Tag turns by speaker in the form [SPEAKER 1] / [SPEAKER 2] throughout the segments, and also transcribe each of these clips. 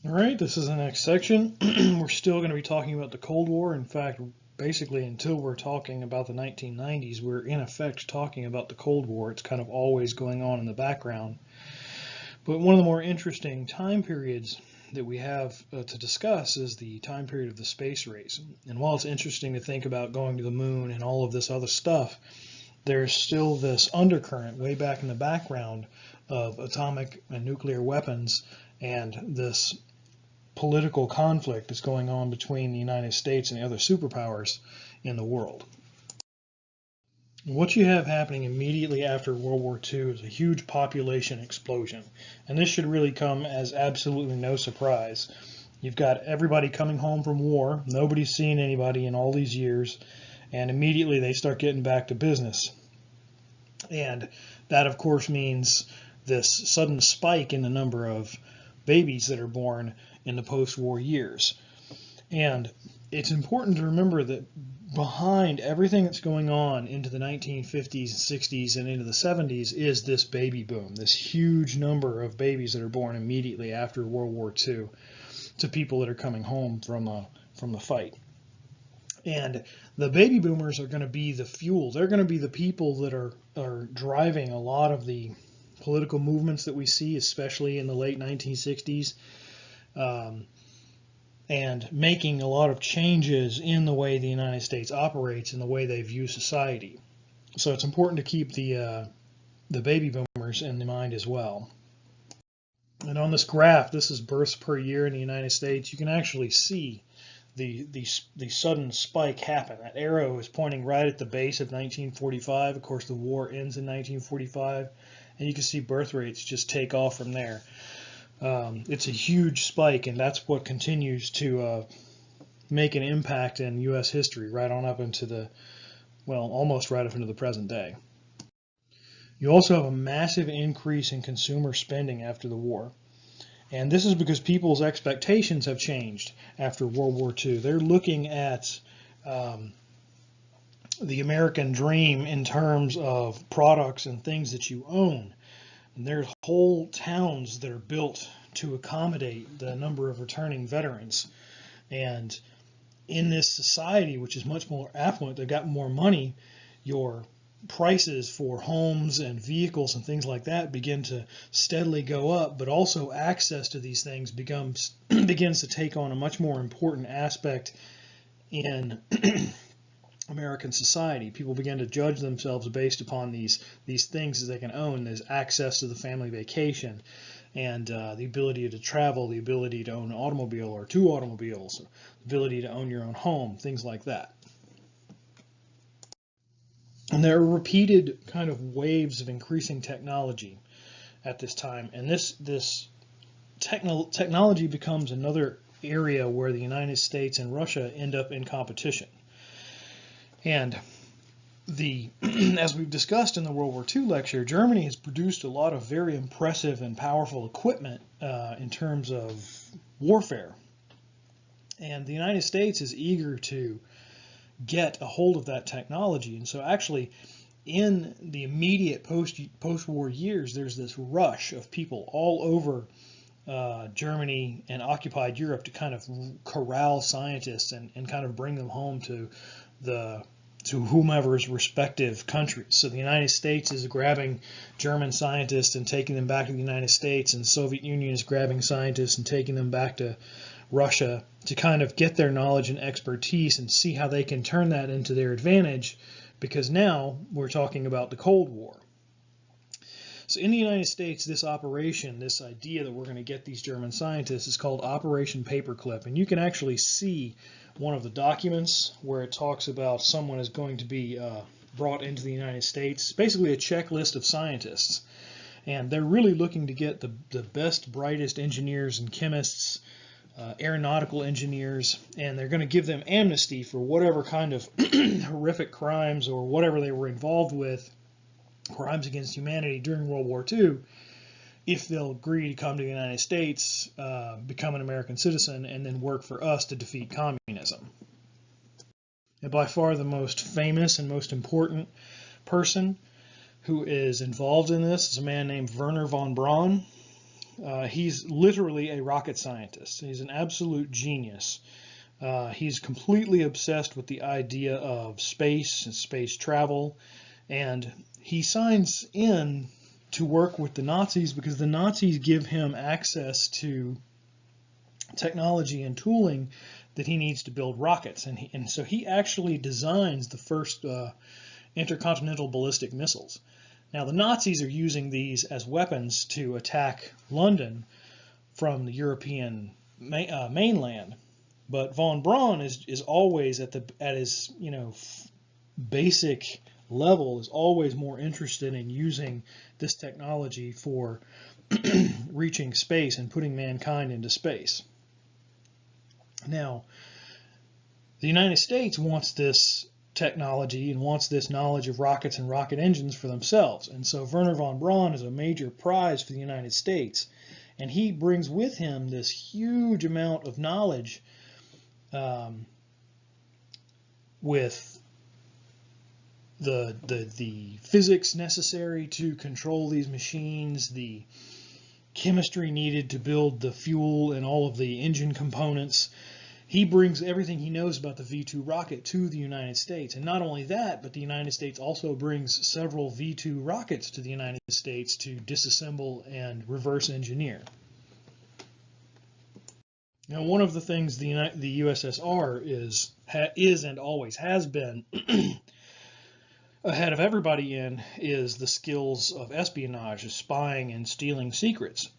[SPEAKER 1] All right, this is the next section. We're still going to be talking about the Cold War. In fact, basically until we're talking about the 1990s, we're in effect talking about the Cold War. It's kind of always going on in the background. But one of the more interesting time periods that we have to discuss is the time period of the space race. And while it's interesting to think about going to the moon and all of this other stuff, there's still this undercurrent way back in the background of atomic and nuclear weapons and this political conflict that's going on between the United States and the other superpowers in the world. What you have happening immediately after World War II is a huge population explosion. And this should really come as absolutely no surprise. You've got everybody coming home from war, nobody's seen anybody in all these years, and immediately they start getting back to business. And that, of course, means this sudden spike in the number of babies that are born in the post-war years. And it's important to remember that behind everything that's going on into the 1950s, 60s, and into the 70s is this baby boom, this huge number of babies that are born immediately after World War II to people that are coming home from the fight. And the baby boomers are going to be the fuel. They're going to be the people that are driving a lot of the political movements that we see, especially in the late 1960s. And making a lot of changes in the way the United States operates and the way they view society. So it's important to keep the baby boomers in mind as well. And on this graph, this is births per year in the United States. You can actually see the sudden spike happen. That arrow is pointing right at the base of 1945. Of course, the war ends in 1945, and you can see birth rates just take off from there. It's a huge spike, and that's what continues to make an impact in U.S. history right on up into the, well, almost right up into the present day. You also have a massive increase in consumer spending after the war. And this is because people's expectations have changed after World War II. They're looking at the American dream in terms of products and things that you own. And there's whole towns that are built to accommodate the number of returning veterans. And in this society, which is much more affluent, they've got more money, your prices for homes and vehicles and things like that begin to steadily go up, but also access to these things begins to take on a much more important aspect in American society. People begin to judge themselves based upon these things that they can own. There's access to the family vacation and the ability to travel, the ability to own an automobile or two automobiles, the ability to own your own home, things like that. And there are repeated kind of waves of increasing technology at this time. And this technology becomes another area where the United States and Russia end up in competition. And as we've discussed in the World War II lecture, Germany has produced a lot of very impressive and powerful equipment in terms of warfare. And the United States is eager to get a hold of that technology. And so actually in the immediate post-war years, there's this rush of people all over Germany and occupied Europe to kind of corral scientists and kind of bring them home to whomever's respective countries. So the United States is grabbing German scientists and taking them back to the United States, and the Soviet Union is grabbing scientists and taking them back to Russia to kind of get their knowledge and expertise and see how they can turn that into their advantage, because now we're talking about the Cold War. So in the United States, this operation, this idea that we're going to get these German scientists is called Operation Paperclip. And you can actually see one of the documents where it talks about someone is going to be brought into the United States. It's basically a checklist of scientists. And they're really looking to get the best, brightest engineers and chemists, aeronautical engineers, and they're going to give them amnesty for whatever kind of horrific crimes or whatever they were involved with, crimes against humanity during World War II, if they'll agree to come to the United States, become an American citizen, and then work for us to defeat communism. And by far the most famous and most important person who is involved in this is a man named Wernher von Braun. He's literally a rocket scientist. He's an absolute genius. He's completely obsessed with the idea of space and space travel, and he signs in to work with the Nazis because the Nazis give him access to technology and tooling that he needs to build rockets, and so he actually designs the first intercontinental ballistic missiles. Now the Nazis are using these as weapons to attack London from the European mainland, but von Braun is always at his basic level is always more interested in using this technology for reaching space and putting mankind into space. Now, the United States wants this technology and wants this knowledge of rockets and rocket engines for themselves, and so Wernher von Braun is a major prize for the United States, and he brings with him this huge amount of knowledge with the physics necessary to control these machines, the chemistry needed to build the fuel and all of the engine components. He brings everything he knows about the V-2 rocket to the United States. And not only that, but the United States also brings several V-2 rockets to the United States to disassemble and reverse engineer. Now, one of the things the USSR is and always has been ahead of everybody in is the skills of espionage, of spying and stealing secrets.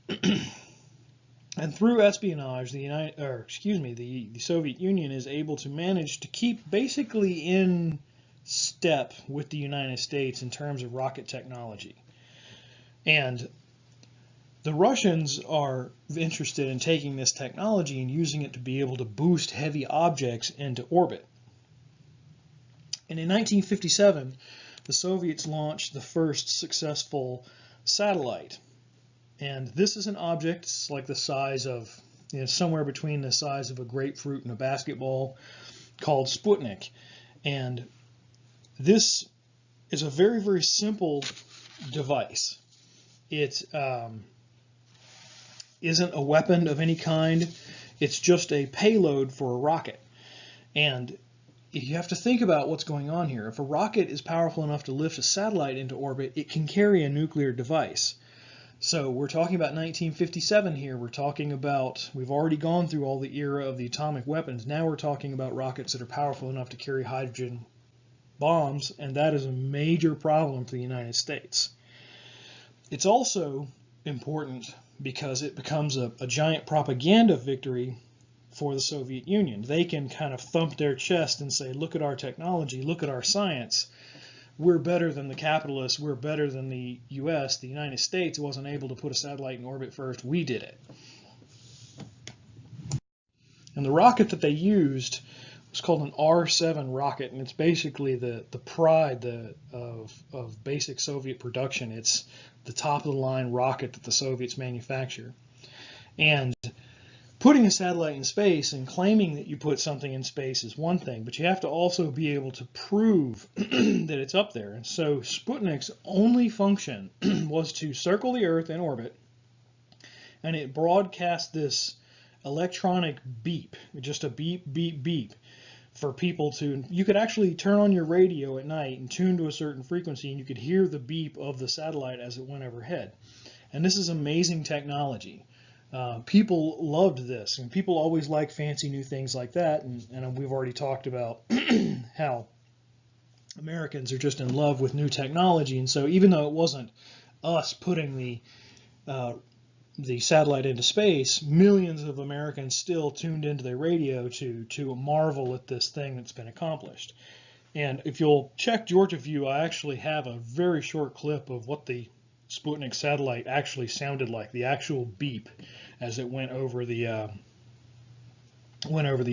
[SPEAKER 1] And through espionage, the Soviet Union is able to manage to keep basically in step with the United States in terms of rocket technology. And the Russians are interested in taking this technology and using it to be able to boost heavy objects into orbit. And in 1957, the Soviets launched the first successful satellite. And this is an object, it's like the size of, somewhere between the size of a grapefruit and a basketball, called Sputnik. And this is a very, very simple device. It isn't a weapon of any kind. It's just a payload for a rocket. And you have to think about what's going on here. If a rocket is powerful enough to lift a satellite into orbit, it can carry a nuclear device. So we're talking about 1957 here. We're talking about, we've already gone through all the era of the atomic weapons. Now we're talking about rockets that are powerful enough to carry hydrogen bombs, and that is a major problem for the United States. It's also important because it becomes a giant propaganda victory for the Soviet Union. They can kind of thump their chest and say, look at our technology, look at our science. We're better than the capitalists, we're better than the US. The United States wasn't able to put a satellite in orbit first, we did it. And the rocket that they used was called an R-7 rocket, and it's basically the pride of basic Soviet production. It's the top-of-the-line rocket that the Soviets manufacture. And putting a satellite in space and claiming that you put something in space is one thing, but you have to also be able to prove that it's up there. And so Sputnik's only function was to circle the Earth in orbit, and it broadcast this electronic beep, just a beep, beep, beep, for people to, you could actually turn on your radio at night and tune to a certain frequency, and you could hear the beep of the satellite as it went overhead. And this is amazing technology. People loved this, and people always like fancy new things like that, and we've already talked about how Americans are just in love with new technology. And so even though it wasn't us putting the satellite into space, millions of Americans still tuned into their radio to marvel at this thing that's been accomplished. And if you'll check Georgia View, I actually have a very short clip of what the Sputnik satellite actually sounded like, the actual beep as it went over the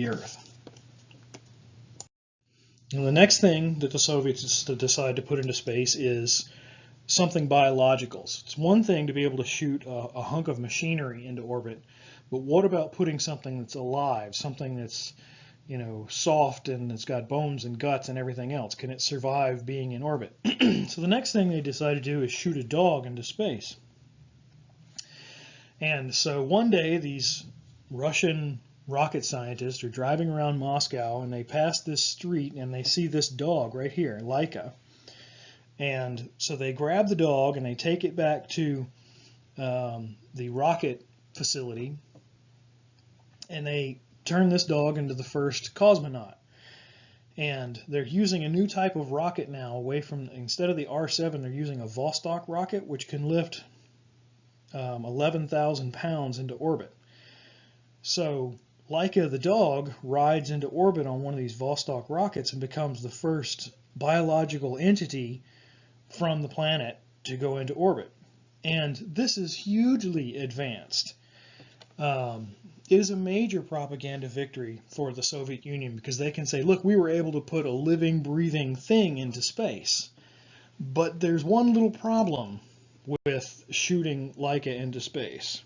[SPEAKER 1] Earth. And the next thing that the Soviets decide to put into space is something biological. It's one thing to be able to shoot a hunk of machinery into orbit, but what about putting something that's alive, something that's soft and it's got bones and guts and everything else? Can it survive being in orbit? So the next thing they decide to do is shoot a dog into space. And so one day these Russian rocket scientists are driving around Moscow, and they pass this street and they see this dog right here, Laika. And so they grab the dog and they take it back to the rocket facility, and they turn this dog into the first cosmonaut. And they're using a new type of rocket now, away from, instead of the R-7, they're using a Vostok rocket, which can lift 11,000 pounds into orbit. So Laika the dog rides into orbit on one of these Vostok rockets and becomes the first biological entity from the planet to go into orbit. And this is hugely advanced. It is a major propaganda victory for the Soviet Union, because they can say, look, we were able to put a living, breathing thing into space. But there's one little problem with shooting Laika into space.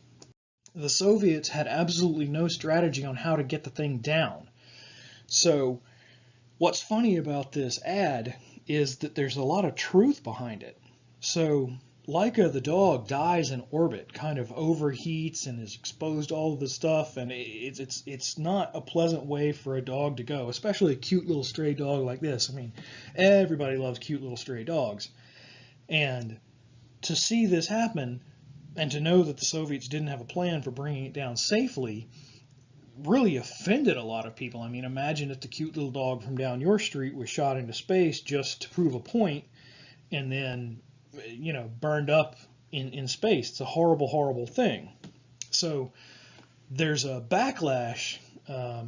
[SPEAKER 1] The Soviets had absolutely no strategy on how to get the thing down. So what's funny about this ad is that there's a lot of truth behind it. So Laika the dog dies in orbit, kind of overheats and is exposed to all of this stuff, and it's not a pleasant way for a dog to go, especially a cute little stray dog like this. I mean, everybody loves cute little stray dogs. And to see this happen, and to know that the Soviets didn't have a plan for bringing it down safely, really offended a lot of people. I mean, imagine if the cute little dog from down your street was shot into space just to prove a point, and then, you know, burned up in space. It's a horrible, horrible thing. So there's a backlash.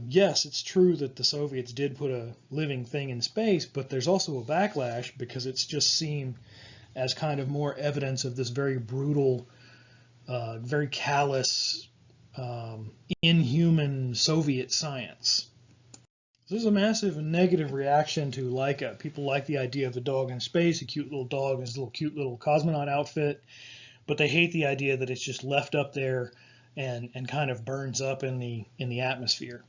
[SPEAKER 1] Yes, it's true that the Soviets did put a living thing in space, but there's also a backlash because it's just seen as kind of more evidence of this very brutal, very callous, inhuman Soviet science. There's a massive negative reaction to Laika. People like the idea of the dog in space, a cute little dog in his little cute little cosmonaut outfit, but they hate the idea that it's just left up there and kind of burns up in the atmosphere.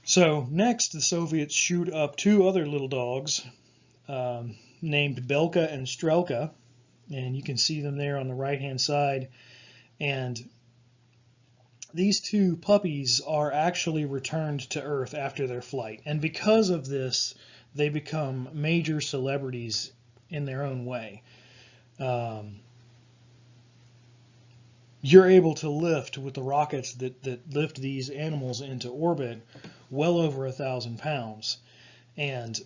[SPEAKER 1] So next, the Soviets shoot up two other little dogs named Belka and Strelka, and you can see them there on the right-hand side. And these two puppies are actually returned to Earth after their flight. And because of this, they become major celebrities in their own way. You're able to lift, with the rockets that lift these animals into orbit, well over 1,000 pounds. And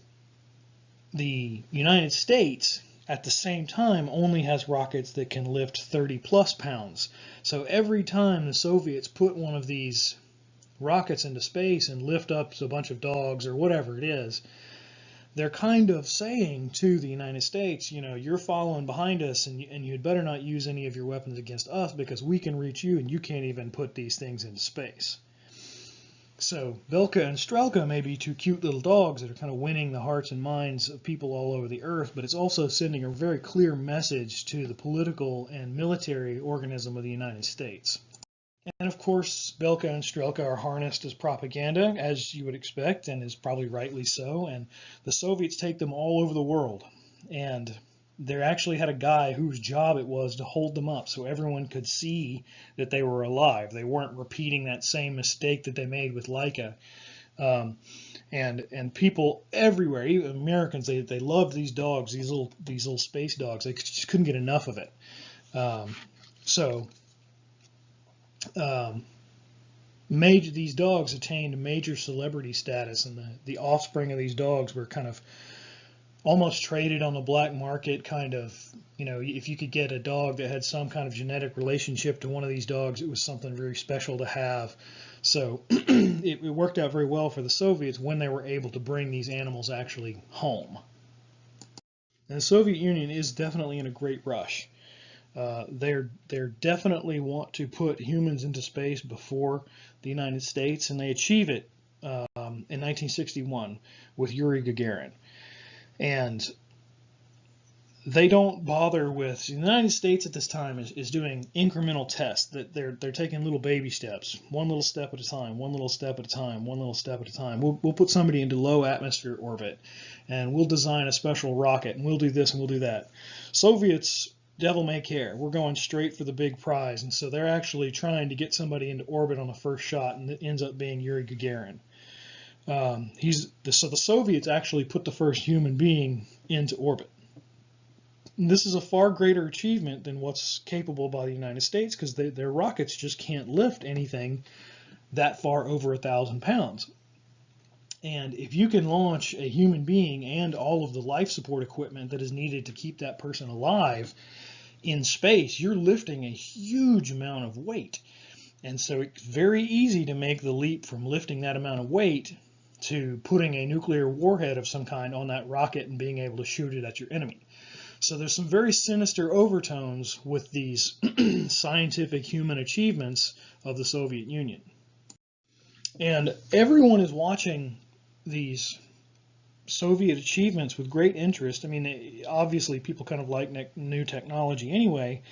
[SPEAKER 1] the United States, at the same time, only has rockets that can lift 30 plus pounds. So every time the Soviets put one of these rockets into space and lift up a bunch of dogs or whatever it is, they're kind of saying to the United States, you know, you're following behind us, and you'd better not use any of your weapons against us, because we can reach you and you can't even put these things into space. So Belka and Strelka may be two cute little dogs that are kind of winning the hearts and minds of people all over the earth, but it's also sending a very clear message to the political and military organism of the United States. And of course, Belka and Strelka are harnessed as propaganda, as you would expect, and is probably rightly so. And the Soviets take them all over the world. And they actually had a guy whose job it was to hold them up so everyone could see that they were alive. They weren't repeating that same mistake that they made with Laika. And people everywhere, even Americans, they loved these dogs, these little space dogs. They just couldn't get enough of it. These dogs attained major celebrity status, and the offspring of these dogs were kind of almost traded on the black market. Kind of, you know, if you could get a dog that had some kind of genetic relationship to one of these dogs, it was something very special to have. So it worked out very well for the Soviets when they were able to bring these animals actually home. And the Soviet Union is definitely in a great rush. They're definitely want to put humans into space before the United States, and they achieve it in 1961 with Yuri Gagarin. And they don't bother with, the United States at this time is doing incremental tests, that they're taking little baby steps, one little step at a time, one little step at a time, one little step at a time. We'll put somebody into low atmosphere orbit, and we'll design a special rocket, and we'll do this and we'll do that. Soviets devil may care. We're going straight for the big prize. And so they're actually trying to get somebody into orbit on the first shot, and it ends up being Yuri Gagarin. So the Soviets actually put the first human being into orbit. And this is a far greater achievement than what's capable by the United States, because their rockets just can't lift anything that far over 1,000 pounds. And if you can launch a human being and all of the life support equipment that is needed to keep that person alive in space, you're lifting a huge amount of weight. And so it's very easy to make the leap from lifting that amount of weight to putting a nuclear warhead of some kind on that rocket and being able to shoot it at your enemy. So there's some very sinister overtones with these scientific human achievements of the Soviet Union. And everyone is watching these Soviet achievements with great interest. I mean, obviously people kind of like new technology anyway,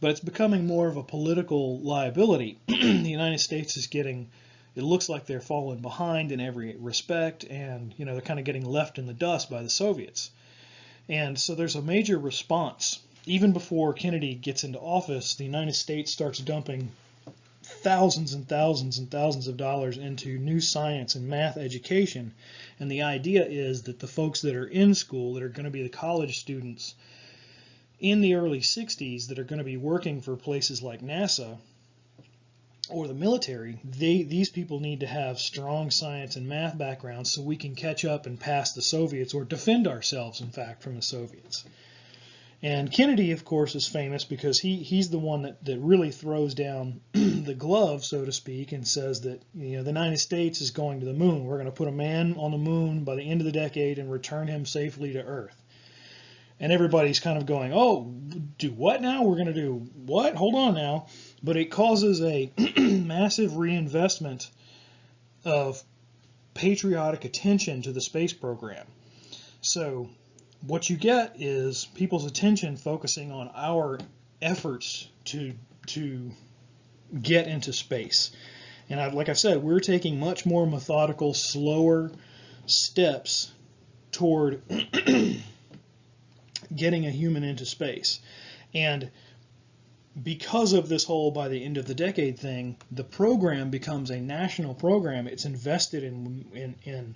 [SPEAKER 1] but it's becoming more of a political liability. The United States is getting, it looks like they're falling behind in every respect, and they're kind of getting left in the dust by the Soviets. And so there's a major response. Even before Kennedy gets into office, the United States starts dumping thousands and thousands and thousands of dollars into new science and math education. And the idea is that the folks that are in school, that are going to be the college students in the early 60s, that are going to be working for places like NASA or the military, these people need to have strong science and math backgrounds so we can catch up and pass the Soviets, or defend ourselves, in fact, from the Soviets. And Kennedy, of course, is famous because he's the one that really throws down the glove, so to speak, and says that the United States is going to the moon. We're going to put a man on the moon by the end of the decade and return him safely to Earth. And everybody's kind of going, oh, do what now? We're going to do what? Hold on now. But it causes a massive reinvestment of patriotic attention to the space program. So what you get is people's attention focusing on our efforts to get into space. And like I said, we're taking much more methodical, slower steps toward getting a human into space. And because of this whole by the end of the decade thing, the program becomes a national program. It's invested in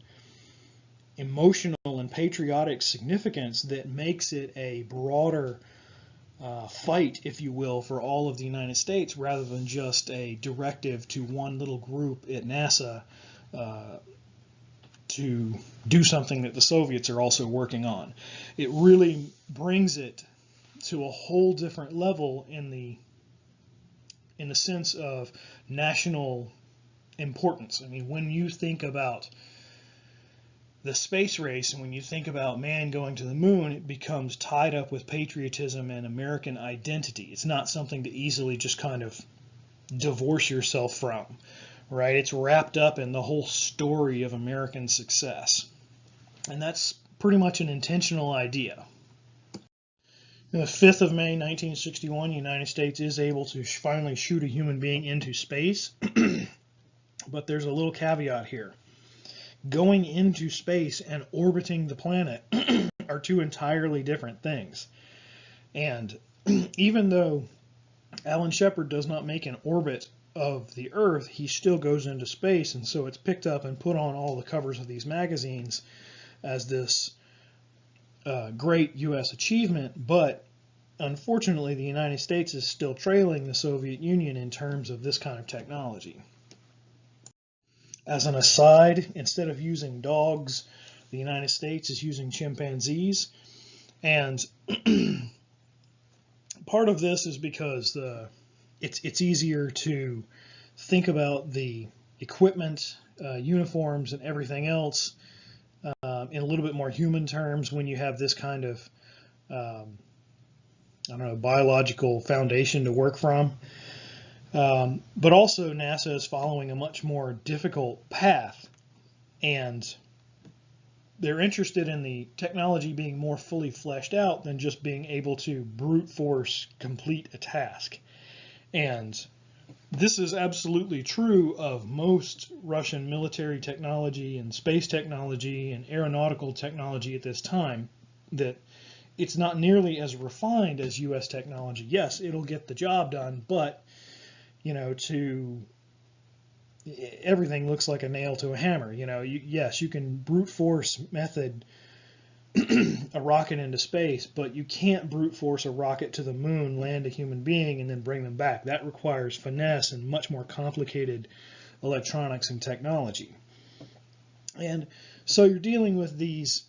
[SPEAKER 1] emotional and patriotic significance that makes it a broader fight, if you will, for all of the United States, rather than just a directive to one little group at NASA to do something that the Soviets are also working on. It really brings it to a whole different level in the sense of national importance. I mean, when you think about the space race and when you think about man going to the moon, it becomes tied up with patriotism and American identity. It's not something to easily just kind of divorce yourself from, right? It's wrapped up in the whole story of American success. And that's pretty much an intentional idea. On the 5th of May, 1961, the United States is able to finally shoot a human being into space. But there's a little caveat here. Going into space and orbiting the planet are two entirely different things. And even though Alan Shepard does not make an orbit of the Earth, he still goes into space, and so it's picked up and put on all the covers of these magazines as this great U.S. achievement. But unfortunately, the United States is still trailing the Soviet Union in terms of this kind of technology. As an aside, instead of using dogs, the United States is using chimpanzees. And part of this is because it's easier to think about the equipment, uniforms, and everything else in a little bit more human terms when you have this kind of, biological foundation to work from. But also NASA is following a much more difficult path, and they're interested in the technology being more fully fleshed out than just being able to brute force complete a task. And this is absolutely true of most Russian military technology and space technology and aeronautical technology at this time, that it's not nearly as refined as U.S. technology. Yes, it'll get the job done, but everything looks like a nail to a hammer. Yes, you can brute force method a rocket into space, but you can't brute force a rocket to the moon, land a human being, and then bring them back. That requires finesse and much more complicated electronics and technology. And so you're dealing with these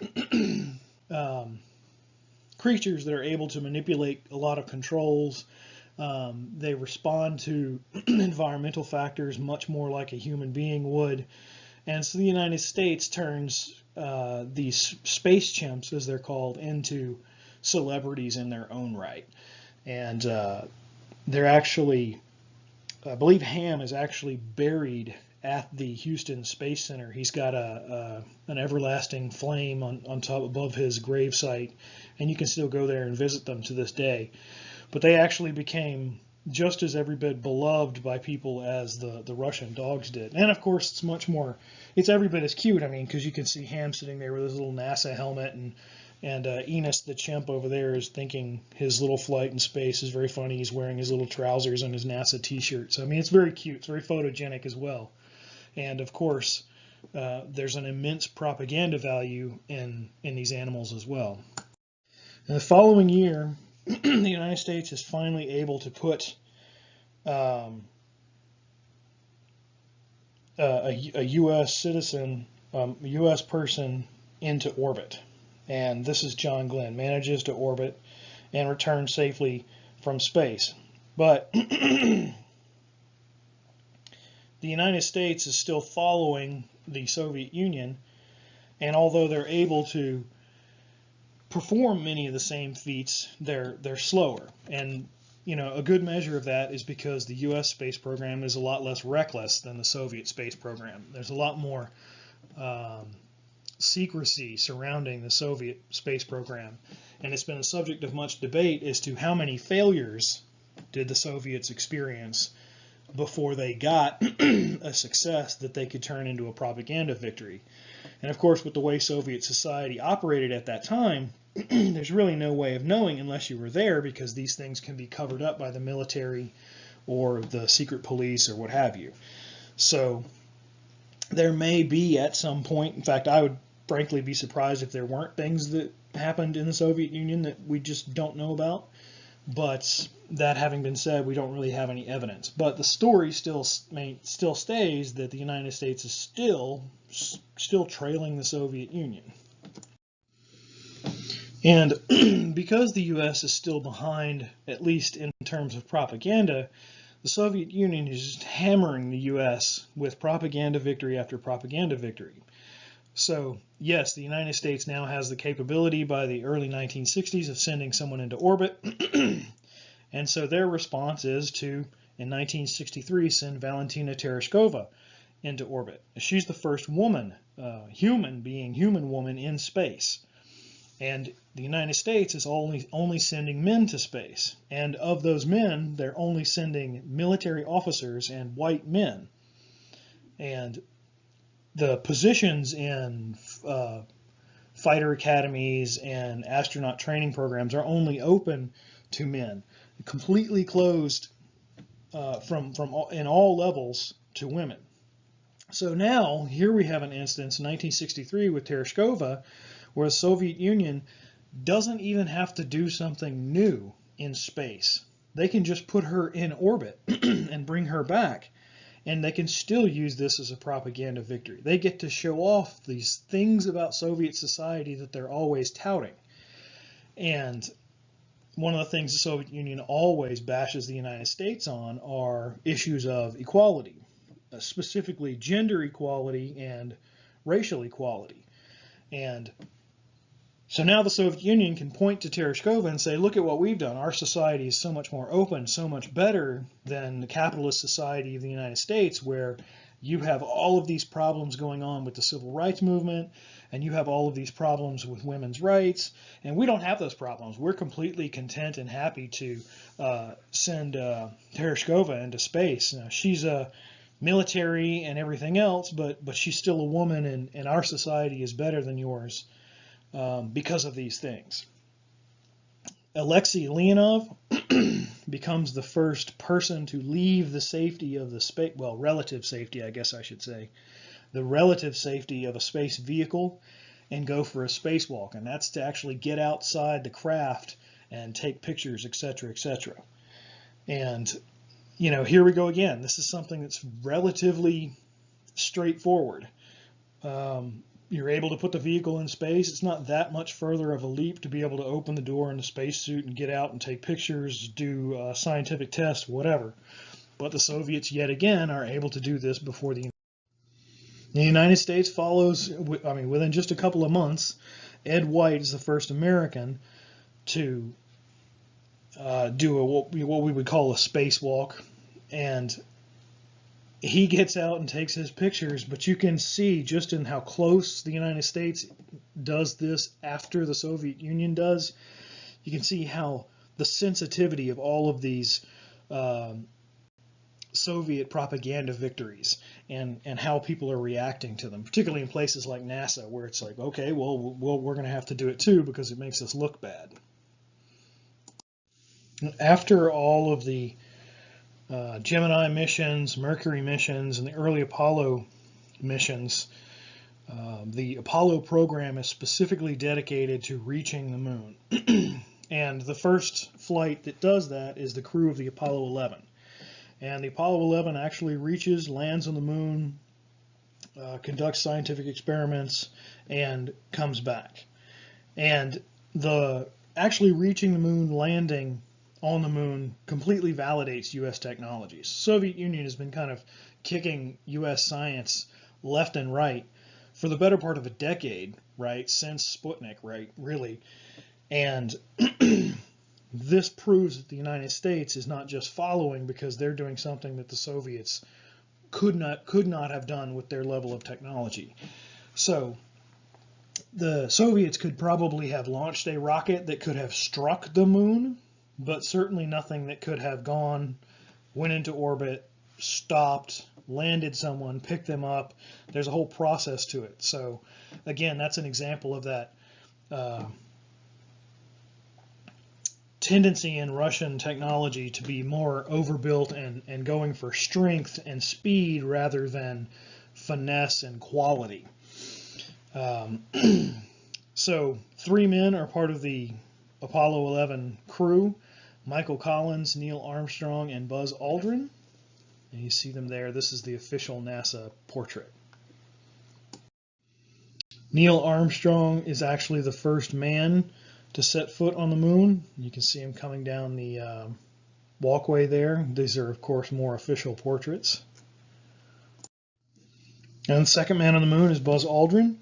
[SPEAKER 1] creatures that are able to manipulate a lot of controls. They respond to environmental factors much more like a human being would. And so the United States turns these space chimps, as they're called, into celebrities in their own right. And they're actually, I believe Ham is actually buried at the Houston Space Center. He's got an everlasting flame on top above his gravesite, and you can still go there and visit them to this day. But they actually became just as every bit beloved by people as the Russian dogs did. And of course, it's every bit as cute. I mean, because you can see Ham sitting there with his little NASA helmet, and Enos the chimp over there is thinking his little flight in space is very funny. He's wearing his little trousers and his NASA t-shirt. So I mean, it's very cute. It's very photogenic as well. And of course, there's an immense propaganda value in these animals as well. In the following year, the United States is finally able to put a U.S. citizen, U.S. person into orbit. And this is John Glenn, manages to orbit and return safely from space. But the United States is still following the Soviet Union, and although they're able to perform many of the same feats, they're slower. And a good measure of that is because the U.S. space program is a lot less reckless than the Soviet space program. There's a lot more secrecy surrounding the Soviet space program, and it's been a subject of much debate as to how many failures did the Soviets experience before they got a success that they could turn into a propaganda victory. And of course, with the way Soviet society operated at that time, there's really no way of knowing unless you were there, because these things can be covered up by the military or the secret police or what have you. So there may be at some point, in fact, I would frankly be surprised if there weren't things that happened in the Soviet Union that we just don't know about. But that having been said, we don't really have any evidence. But the story still stays that the United States is still trailing the Soviet Union. And because the U.S. is still behind, at least in terms of propaganda, the Soviet Union is just hammering the U.S. with propaganda victory after propaganda victory. So, yes, the United States now has the capability by the early 1960s of sending someone into orbit. And so their response is to, in 1963, send Valentina Tereshkova into orbit. She's the first woman, human woman in space. And the United States is only sending men to space. And of those men, they're only sending military officers and white men. And the positions in fighter academies and astronaut training programs are only open to men, completely closed in all levels to women. So now here we have an instance in 1963 with Tereshkova, where the Soviet Union doesn't even have to do something new in space. They can just put her in orbit and bring her back. And they can still use this as a propaganda victory. They get to show off these things about Soviet society that they're always touting. And one of the things the Soviet Union always bashes the United States on are issues of equality, specifically gender equality and racial equality. And so now the Soviet Union can point to Tereshkova and say, look at what we've done. Our society is so much more open, so much better than the capitalist society of the United States, where you have all of these problems going on with the civil rights movement, and you have all of these problems with women's rights, and we don't have those problems. We're completely content and happy to send Tereshkova into space. Now, she's a military and everything else, but she's still a woman, and our society is better than yours. Because of these things. Alexei Leonov becomes the first person to leave the safety of the space, well, relative safety, I guess I should say, the relative safety of a space vehicle and go for a spacewalk. And that's to actually get outside the craft and take pictures, etc., etc. And, you know, here we go again. This is something that's relatively straightforward. You're able to put the vehicle in space. It's not that much further of a leap to be able to open the door in the spacesuit and get out and take pictures, do scientific tests, whatever. But the Soviets, yet again, are able to do this before the United States follows. I mean, within just a couple of months, Ed White is the first American to do what we would call a spacewalk, and he gets out and takes his pictures, but you can see just in how close the United States does this after the Soviet Union does. You can see how the sensitivity of all of these Soviet propaganda victories and how people are reacting to them, particularly in places like NASA, where it's like, okay, well we're going to have to do it too because it makes us look bad. After all of the Gemini missions, Mercury missions, and the early Apollo missions, the Apollo program is specifically dedicated to reaching the moon. And the first flight that does that is the crew of the Apollo 11. And the Apollo 11 actually reaches, lands on the moon, conducts scientific experiments, and comes back. And the actually reaching the moon, landing on the moon, completely validates U.S. technologies. The Soviet Union has been kind of kicking U.S. science left and right for the better part of a decade, right, since Sputnik, right, really. And this proves that the United States is not just following because they're doing something that the Soviets could not have done with their level of technology. So the Soviets could probably have launched a rocket that could have struck the moon, but certainly nothing that could have went into orbit, stopped, landed someone, picked them up. There's a whole process to it. So again, that's an example of that tendency in Russian technology to be more overbuilt and going for strength and speed rather than finesse and quality. So 3 men are part of the Apollo 11 crew: Michael Collins, Neil Armstrong, and Buzz Aldrin. And you see them there. This is the official NASA portrait. Neil Armstrong is actually the first man to set foot on the moon. You can see him coming down the walkway there. These are, of course, more official portraits. And the second man on the moon is Buzz Aldrin.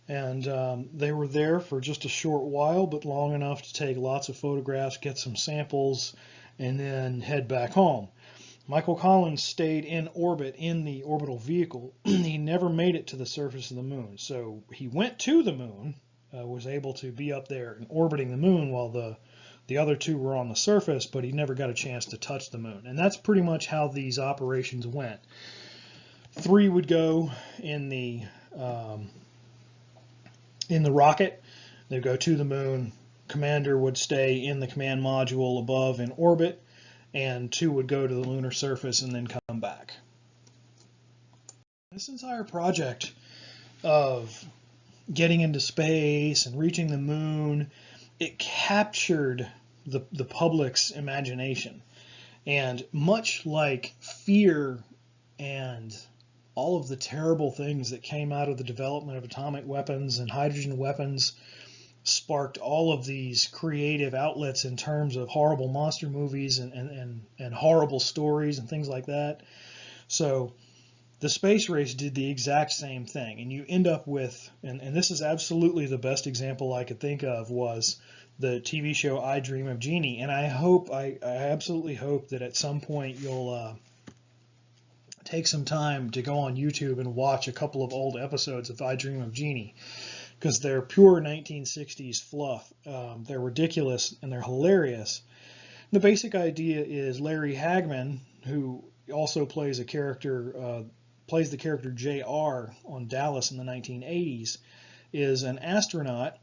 [SPEAKER 1] And they were there for just a short while, but long enough to take lots of photographs, get some samples, and then head back home. Michael Collins stayed in orbit in the orbital vehicle. He never made it to the surface of the moon. So he went to the moon, was able to be up there and orbiting the moon while the other two were on the surface, but he never got a chance to touch the moon. And that's pretty much how these operations went. 3 would go in the rocket. They'd go to the moon. Commander would stay in the command module above in orbit, and 2 would go to the lunar surface and then come back. This entire project of getting into space and reaching the moon, it captured the public's imagination. And much like fear and all of the terrible things that came out of the development of atomic weapons and hydrogen weapons sparked all of these creative outlets in terms of horrible monster movies and horrible stories and things like that. So the space race did the exact same thing, and you end up with, and this is absolutely the best example I could think of, was the TV show I Dream of Jeannie. And I absolutely hope that at some point you'll take some time to go on YouTube and watch a couple of old episodes of I Dream of Jeannie, because they're pure 1960s fluff. They're ridiculous and they're hilarious. The basic idea is Larry Hagman, who also plays the character JR on Dallas in the 1980s, is an astronaut,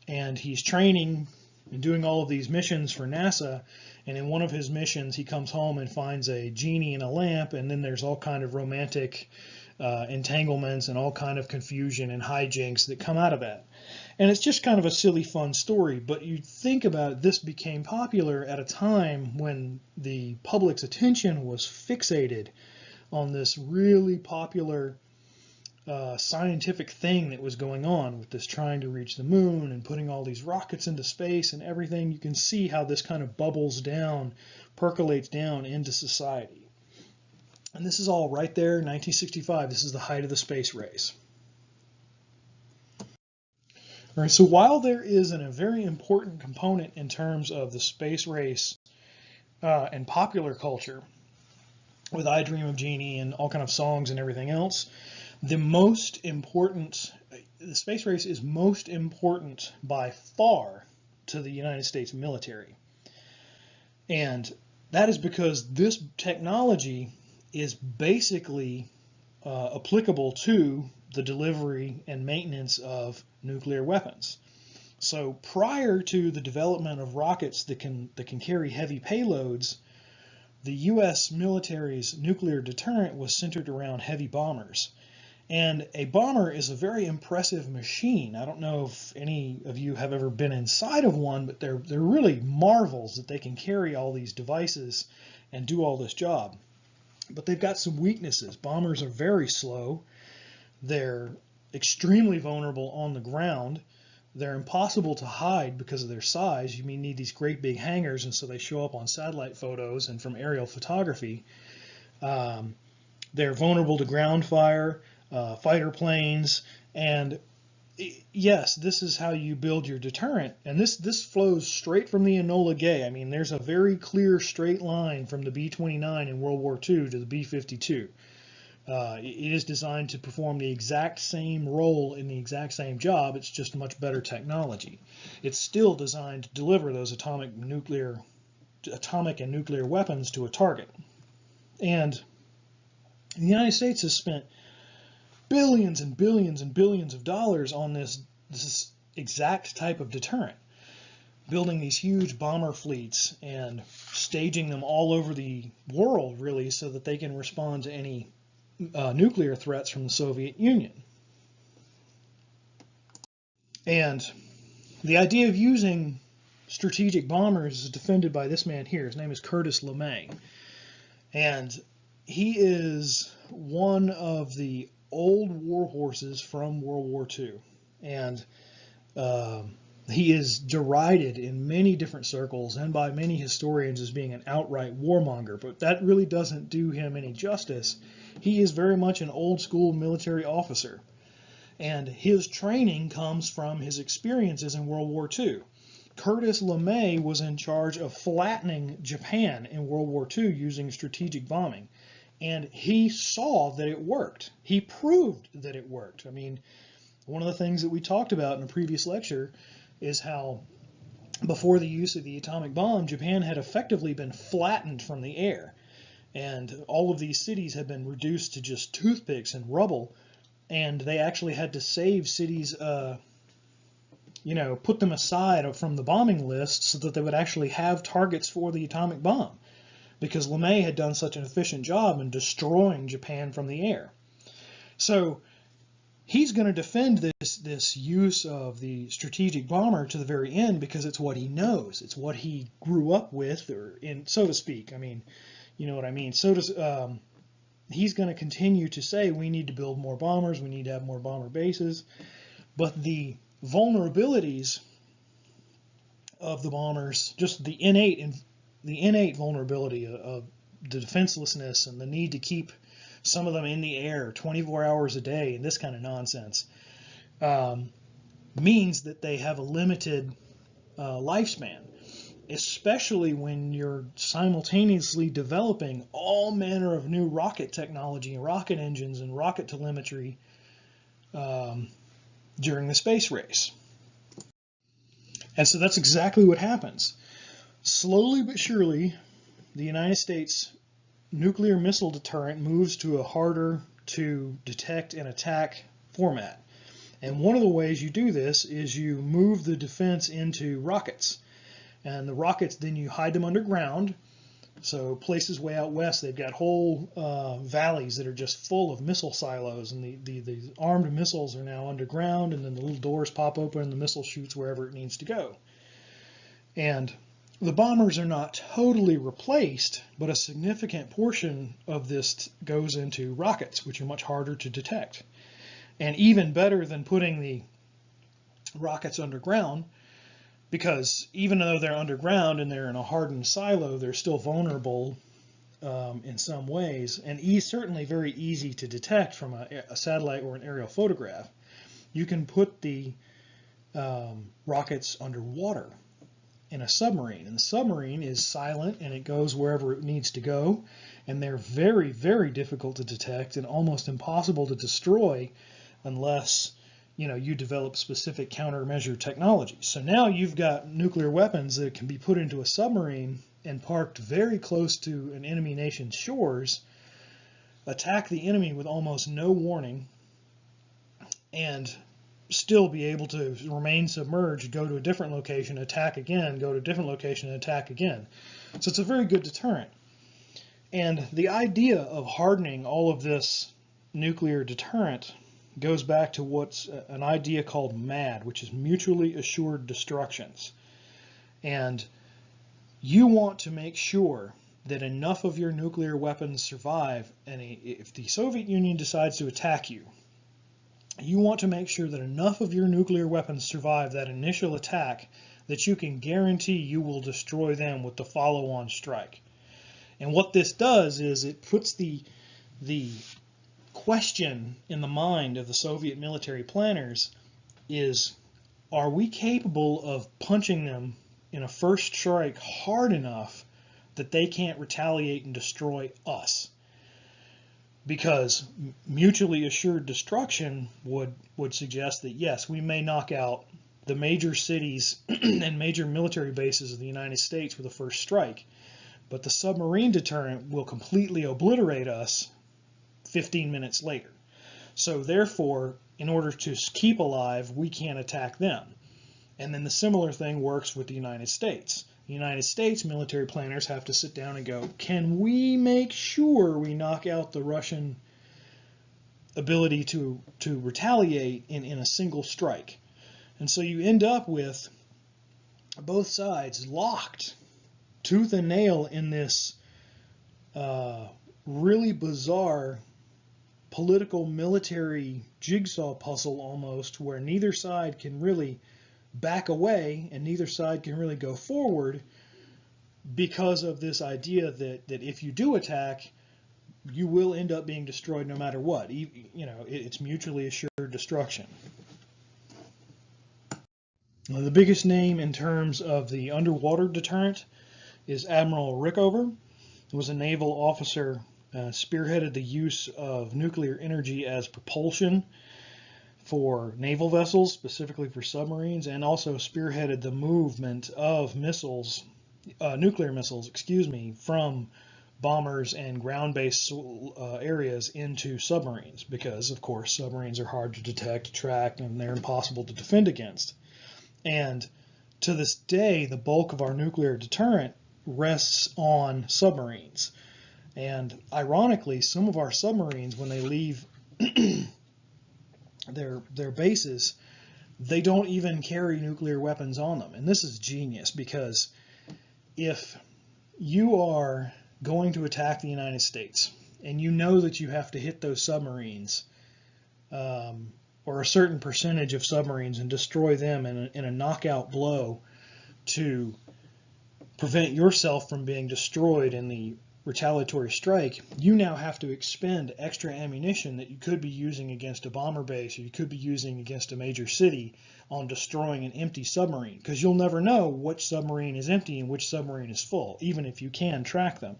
[SPEAKER 1] and he's training and doing all of these missions for NASA. And in one of his missions, he comes home and finds a genie in a lamp, and then there's all kind of romantic entanglements and all kind of confusion and hijinks that come out of that. And it's just kind of a silly, fun story, but you think about it, this became popular at a time when the public's attention was fixated on this really popular scientific thing that was going on with this trying to reach the moon and putting all these rockets into space and everything. You can see how this kind of bubbles down, percolates down into society. And this is all right there, 1965. This is the height of the space race. All right, so while there is a very important component in terms of the space race and popular culture, with I Dream of Jeannie and all kind of songs and everything else, the space race is most important by far to the United States military. And that is because this technology is basically applicable to the delivery and maintenance of nuclear weapons. So prior to the development of rockets that can carry heavy payloads, the U.S. military's nuclear deterrent was centered around heavy bombers. And a bomber is a very impressive machine. I don't know if any of you have ever been inside of one, but they're really marvels that they can carry all these devices and do all this job. But they've got some weaknesses. Bombers are very slow. They're extremely vulnerable on the ground. They're impossible to hide because of their size. You need these great big hangars, and so they show up on satellite photos and from aerial photography. They're vulnerable to ground fire, fighter planes, and yes, this is how you build your deterrent. And this flows straight from the Enola Gay. I mean, there's a very clear straight line from the B-29 in World War II to the B-52. It is designed to perform the exact same role in the exact same job. It's just much better technology. It's still designed to deliver those atomic and nuclear weapons to a target. And the United States has spent billions and billions and billions of dollars on this exact type of deterrent, building these huge bomber fleets and staging them all over the world, really, so that they can respond to any nuclear threats from the Soviet Union. And the idea of using strategic bombers is defended by this man here. His name is Curtis LeMay. And he is one of the old war horses from World War II. And he is derided in many different circles and by many historians as being an outright warmonger, but that really doesn't do him any justice. He is very much an old school military officer, and his training comes from his experiences in World War II. Curtis LeMay was in charge of flattening Japan in World War II using strategic bombing, and he saw that it worked. He proved that it worked. I mean, one of the things that we talked about in a previous lecture is how before the use of the atomic bomb, Japan had effectively been flattened from the air. And all of these cities had been reduced to just toothpicks and rubble. And they actually had to save cities, put them aside from the bombing list so that they would actually have targets for the atomic bomb. Because LeMay had done such an efficient job in destroying Japan from the air. So he's going to defend this use of the strategic bomber to the very end because it's what he knows. It's what he grew up with, so to speak. I mean, you know what I mean. So he's going to continue to say we need to build more bombers, we need to have more bomber bases. But the vulnerabilities of the bombers, just the innate vulnerability of the defenselessness and the need to keep some of them in the air 24 hours a day and this kind of nonsense, means that they have a limited lifespan, especially when you're simultaneously developing all manner of new rocket technology and rocket engines and rocket telemetry during the space race. And so that's exactly what happens. Slowly but surely, the United States nuclear missile deterrent moves to a harder to detect and attack format. And one of the ways you do this is you move the defense into rockets. And the rockets, then you hide them underground. So places way out west, they've got whole valleys that are just full of missile silos, and the armed missiles are now underground, and then the little doors pop open and the missile shoots wherever it needs to go. And the bombers are not totally replaced, but a significant portion of this goes into rockets, which are much harder to detect. And even better than putting the rockets underground, because even though they're underground and they're in a hardened silo, they're still vulnerable in some ways, and certainly very easy to detect from a satellite or an aerial photograph. You can put the rockets underwater in a submarine, and the submarine is silent and it goes wherever it needs to go, and they're very, very difficult to detect and almost impossible to destroy unless you develop specific countermeasure technology. So now you've got nuclear weapons that can be put into a submarine and parked very close to an enemy nation's shores, attack the enemy with almost no warning, and still be able to remain submerged, go to a different location, attack again, go to a different location, and attack again. So it's a very good deterrent. And the idea of hardening all of this nuclear deterrent goes back to what's an idea called MAD, which is mutually assured destructions. And you want to make sure that enough of your nuclear weapons survive, and if the Soviet Union decides to attack you, you want to make sure that enough of your nuclear weapons survive that initial attack that you can guarantee you will destroy them with the follow-on strike. And what this does is it puts the question in the mind of the Soviet military planners is, are we capable of punching them in a first strike hard enough that they can't retaliate and destroy us? Because mutually assured destruction would suggest that yes, we may knock out the major cities and major military bases of the United States with a first strike, but the submarine deterrent will completely obliterate us 15 minutes later. So therefore, in order to keep alive, we can't attack them. And then the similar thing works with the United States. The United States military planners have to sit down and go, can we make sure we knock out the Russian ability to retaliate in a single strike? And so you end up with both sides locked tooth and nail in this really bizarre political military jigsaw puzzle almost, where neither side can really back away and neither side can really go forward because of this idea that if you do attack, you will end up being destroyed no matter what. It's mutually assured destruction. Now, the biggest name in terms of the underwater deterrent is Admiral Rickover. He was a naval officer, spearheaded the use of nuclear energy as propulsion for naval vessels, specifically for submarines, and also spearheaded the movement of nuclear missiles, from bombers and ground-based areas into submarines, because, of course, submarines are hard to detect, track, and they're impossible to defend against. And to this day, the bulk of our nuclear deterrent rests on submarines. And ironically, some of our submarines, when they leave their bases, they don't even carry nuclear weapons on them. And this is genius, because if you are going to attack the United States and you know that you have to hit those submarines, or a certain percentage of submarines, and destroy them in a knockout blow to prevent yourself from being destroyed in the retaliatory strike, you now have to expend extra ammunition that you could be using against a bomber base, or you could be using against a major city, on destroying an empty submarine, because you'll never know which submarine is empty and which submarine is full, even if you can track them.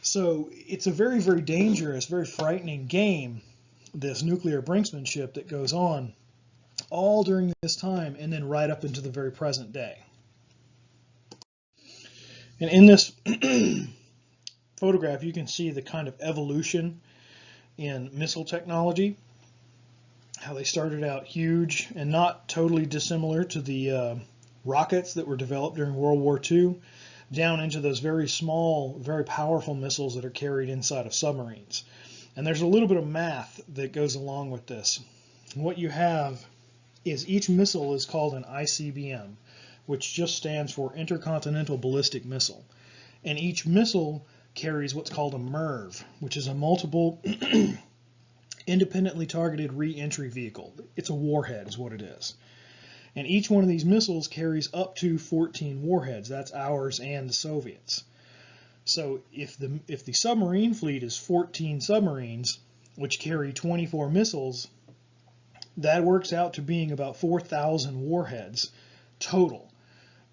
[SPEAKER 1] So it's a very, very dangerous, very frightening game, this nuclear brinksmanship that goes on all during this time and then right up into the very present day. And in this photograph, you can see the kind of evolution in missile technology, how they started out huge and not totally dissimilar to the rockets that were developed during World War II down into those very small, very powerful missiles that are carried inside of submarines. And there's a little bit of math that goes along with this. And what you have is each missile is called an ICBM, which just stands for Intercontinental Ballistic Missile. And each missile carries what's called a MIRV, which is a multiple independently targeted re-entry vehicle. It's a warhead is what it is. And each one of these missiles carries up to 14 warheads. That's ours and the Soviets. So if the submarine fleet is 14 submarines, which carry 24 missiles, that works out to being about 4,000 warheads total.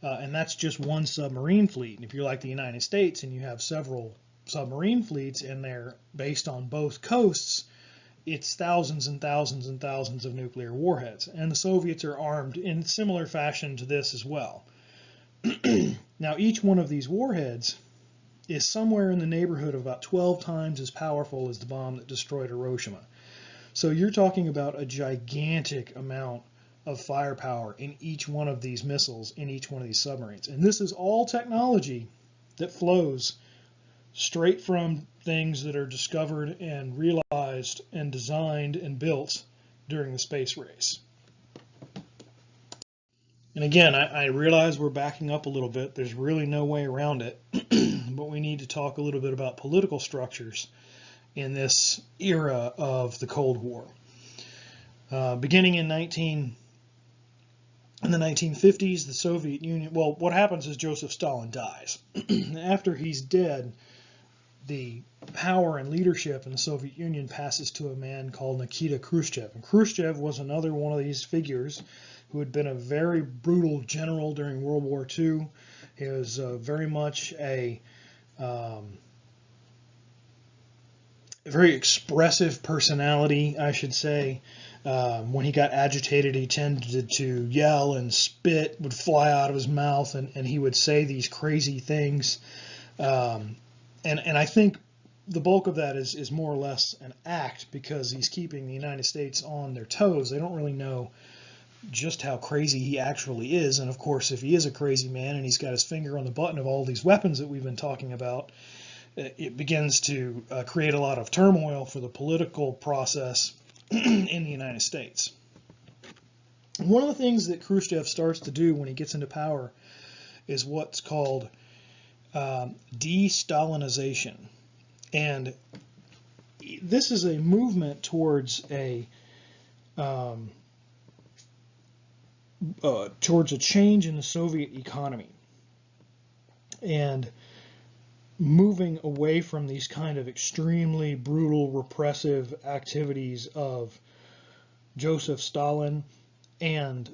[SPEAKER 1] And that's just one submarine fleet. And if you're like the United States and you have several submarine fleets and they're based on both coasts, it's thousands and thousands and thousands of nuclear warheads. And the Soviets are armed in similar fashion to this as well. Now, each one of these warheads is somewhere in the neighborhood of about 12 times as powerful as the bomb that destroyed Hiroshima. So you're talking about a gigantic amount of firepower in each one of these missiles, in each one of these submarines. And this is all technology that flows straight from things that are discovered and realized and designed and built during the space race. And again, I realize we're backing up a little bit. There's really no way around it. But we need to talk a little bit about political structures in this era of the Cold War. Beginning in the 1950s, the Soviet Union, well, what happens is Joseph Stalin dies. After he's dead, the power and leadership in the Soviet Union passes to a man called Nikita Khrushchev. And Khrushchev was another one of these figures who had been a very brutal general during World War II. He was very much a very expressive personality, I should say. When he got agitated, he tended to yell, and spit would fly out of his mouth, and he would say these crazy things. And I think the bulk of that is more or less an act, because he's keeping the United States on their toes. They don't really know just how crazy he actually is. And of course, if he is a crazy man and he's got his finger on the button of all these weapons that we've been talking about, it begins to create a lot of turmoil for the political process in the United States. One of the things that Khrushchev starts to do when he gets into power is what's called de-Stalinization. And this is a movement towards a change in the Soviet economy and moving away from these kind of extremely brutal, repressive activities of Joseph Stalin and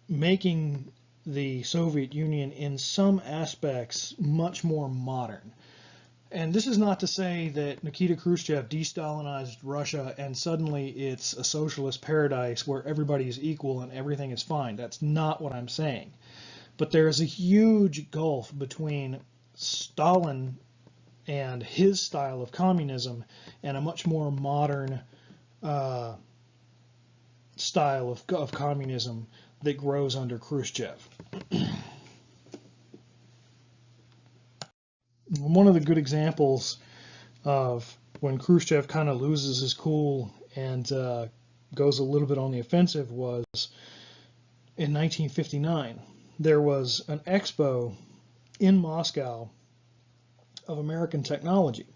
[SPEAKER 1] making the Soviet Union in some aspects much more modern. And this is not to say that Nikita Khrushchev de-Stalinized Russia and suddenly it's a socialist paradise where everybody is equal and everything is fine. That's not what I'm saying. But there is a huge gulf between Stalin and his style of communism and a much more modern style of communism that grows under Khrushchev. One of the good examples of when Khrushchev kind of loses his cool and goes a little bit on the offensive was in 1959. There was an expo in Moscow of American technology.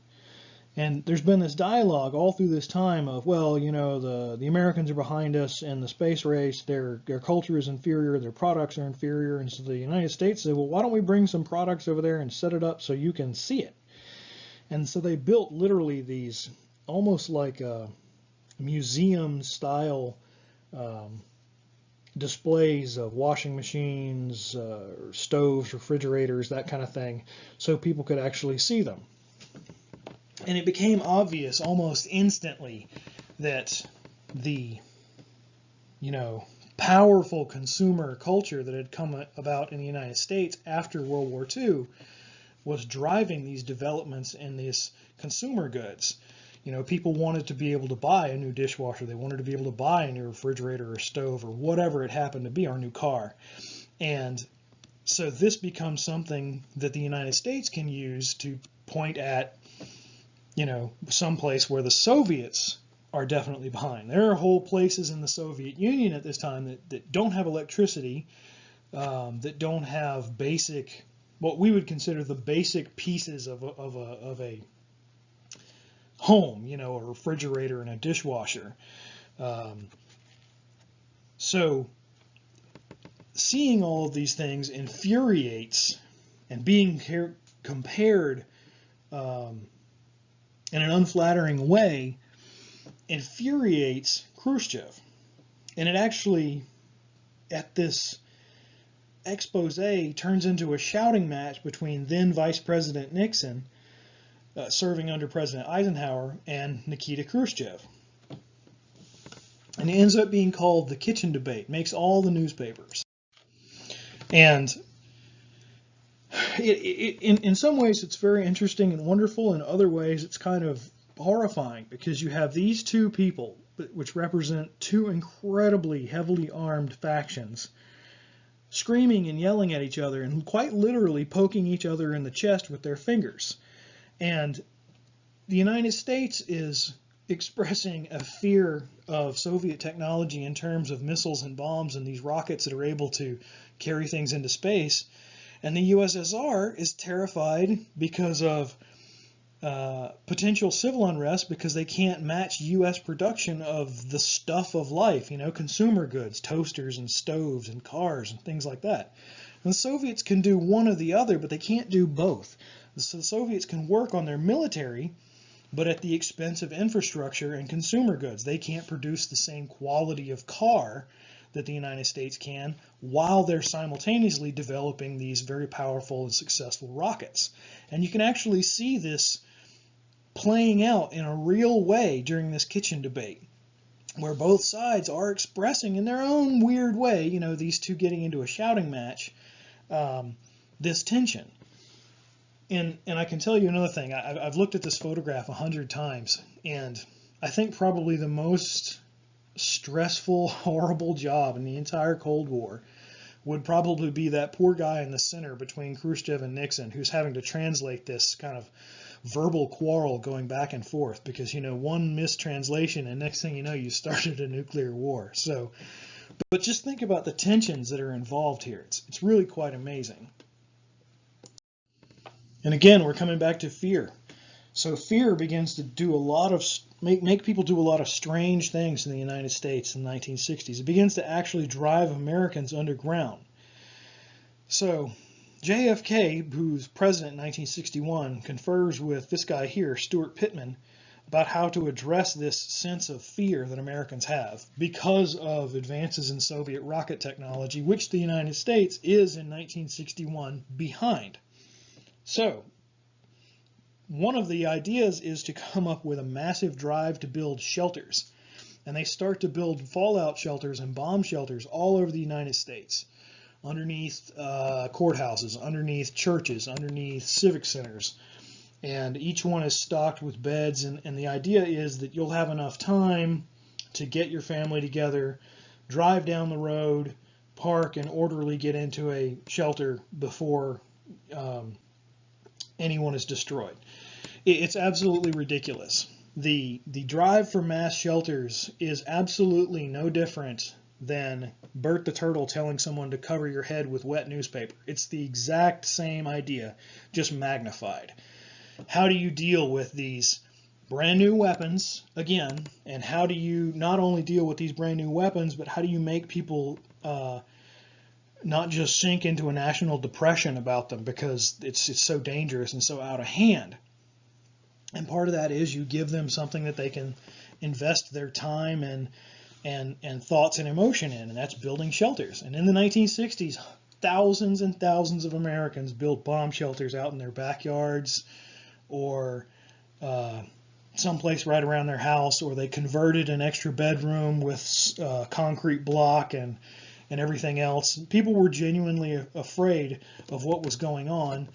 [SPEAKER 1] And there's been this dialogue all through this time of, well, you know, the Americans are behind us in the space race, their culture is inferior, their products are inferior, and so the United States said, well, why don't we bring some products over there and set it up so you can see it? And so they built literally these almost like museum-style displays of washing machines, stoves, refrigerators, that kind of thing, so people could actually see them. And it became obvious almost instantly that the, powerful consumer culture that had come about in the United States after World War II was driving these developments in these consumer goods. People wanted to be able to buy a new dishwasher. They wanted to be able to buy a new refrigerator or stove or whatever it happened to be, or a new car. And So this becomes something that the United States can use to point at, some place where the Soviets are definitely behind. There are whole places in the Soviet Union at this time that don't have electricity, that don't have basic, what we would consider the basic pieces of a home, a refrigerator and a dishwasher. So seeing all of these things infuriates, and being compared in an unflattering way infuriates Khrushchev. And it actually, at this expose, turns into a shouting match between then Vice President Nixon, serving under President Eisenhower, and Nikita Khrushchev. And it ends up being called the kitchen debate, makes all the newspapers. And in some ways it's very interesting and wonderful. In other ways it's kind of horrifying, because you have these two people, which represent two incredibly heavily armed factions, screaming and yelling at each other and quite literally poking each other in the chest with their fingers. And the United States is expressing a fear of Soviet technology in terms of missiles and bombs and these rockets that are able to carry things into space. And the USSR is terrified because of potential civil unrest, because they can't match U.S. production of the stuff of life, consumer goods, toasters and stoves and cars and things like that. And the Soviets can do one or the other, but they can't do both. So the Soviets can work on their military, but at the expense of infrastructure and consumer goods. They can't produce the same quality of car that the United States can, while they're simultaneously developing these very powerful and successful rockets. And you can actually see this playing out in a real way during this kitchen debate, where both sides are expressing in their own weird way, these two getting into a shouting match, this tension. And I can tell you another thing. I've looked at this photograph 100 times, and I think probably the most stressful, horrible job in the entire Cold War would probably be that poor guy in the center between Khrushchev and Nixon, who's having to translate this kind of verbal quarrel going back and forth, because one mistranslation and next thing you know you started a nuclear war. So, but just think about the tensions that are involved here. It's really quite amazing. And again, we're coming back to fear. So fear begins to do a lot of make people do a lot of strange things in the United States in the 1960s. It begins to actually drive Americans underground. So JFK, who's president in 1961, confers with this guy here, Stuart Pittman, about how to address this sense of fear that Americans have because of advances in Soviet rocket technology, which the United States is in 1961 behind. So one of the ideas is to come up with a massive drive to build shelters. And they start to build fallout shelters and bomb shelters all over the United States, underneath courthouses, underneath churches, underneath civic centers. And each one is stocked with beds. And the idea is that you'll have enough time to get your family together, drive down the road, park, and orderly get into a shelter before anyone is destroyed. It's absolutely ridiculous. The drive for mass shelters is absolutely no different than Bert the Turtle telling someone to cover your head with wet newspaper. It's the exact same idea, just magnified. How do you deal with these brand new weapons, again, and how do you not only deal with these brand new weapons, but how do you make people not just sink into a national depression about them because it's so dangerous and so out of hand? And part of that is you give them something that they can invest their time and thoughts and emotion in, and that's building shelters. And in the 1960s, thousands and thousands of Americans built bomb shelters out in their backyards or someplace right around their house, or they converted an extra bedroom with concrete block and everything else. People were genuinely afraid of what was going on,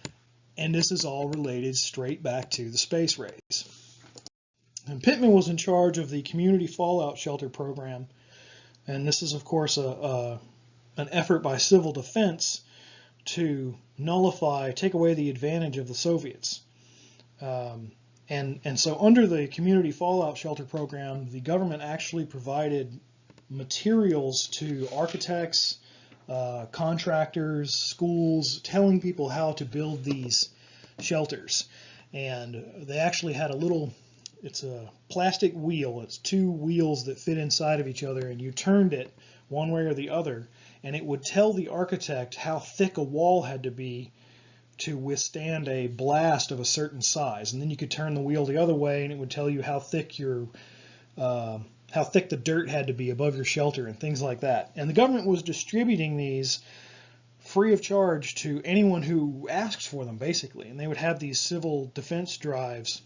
[SPEAKER 1] and this is all related straight back to the space race. And Pittman was in charge of the Community Fallout Shelter Program, and this is, of course, an effort by civil defense to nullify, take away the advantage of the Soviets. And so under the community fallout shelter program, the government actually provided materials to architects, contractors, schools, telling people how to build these shelters. And they actually had it's a plastic wheel. It's two wheels that fit inside of each other, and you turned it one way or the other, and it would tell the architect how thick a wall had to be to withstand a blast of a certain size. And then you could turn the wheel the other way, and it would tell you how thick the dirt had to be above your shelter and things like that. And the government was distributing these free of charge to anyone who asked for them, basically. And they would have these civil defense drives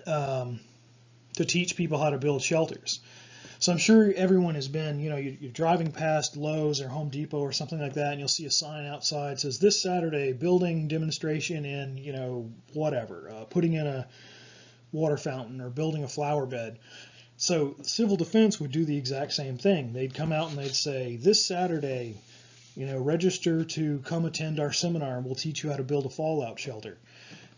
[SPEAKER 1] to teach people how to build shelters. So I'm sure everyone has been, you're driving past Lowe's or Home Depot or something like that, and you'll see a sign outside that says, this Saturday, building demonstration in, whatever, putting in a water fountain or building a flower bed. So civil defense would do the exact same thing. They'd come out and they'd say, this Saturday, register to come attend our seminar and we'll teach you how to build a fallout shelter.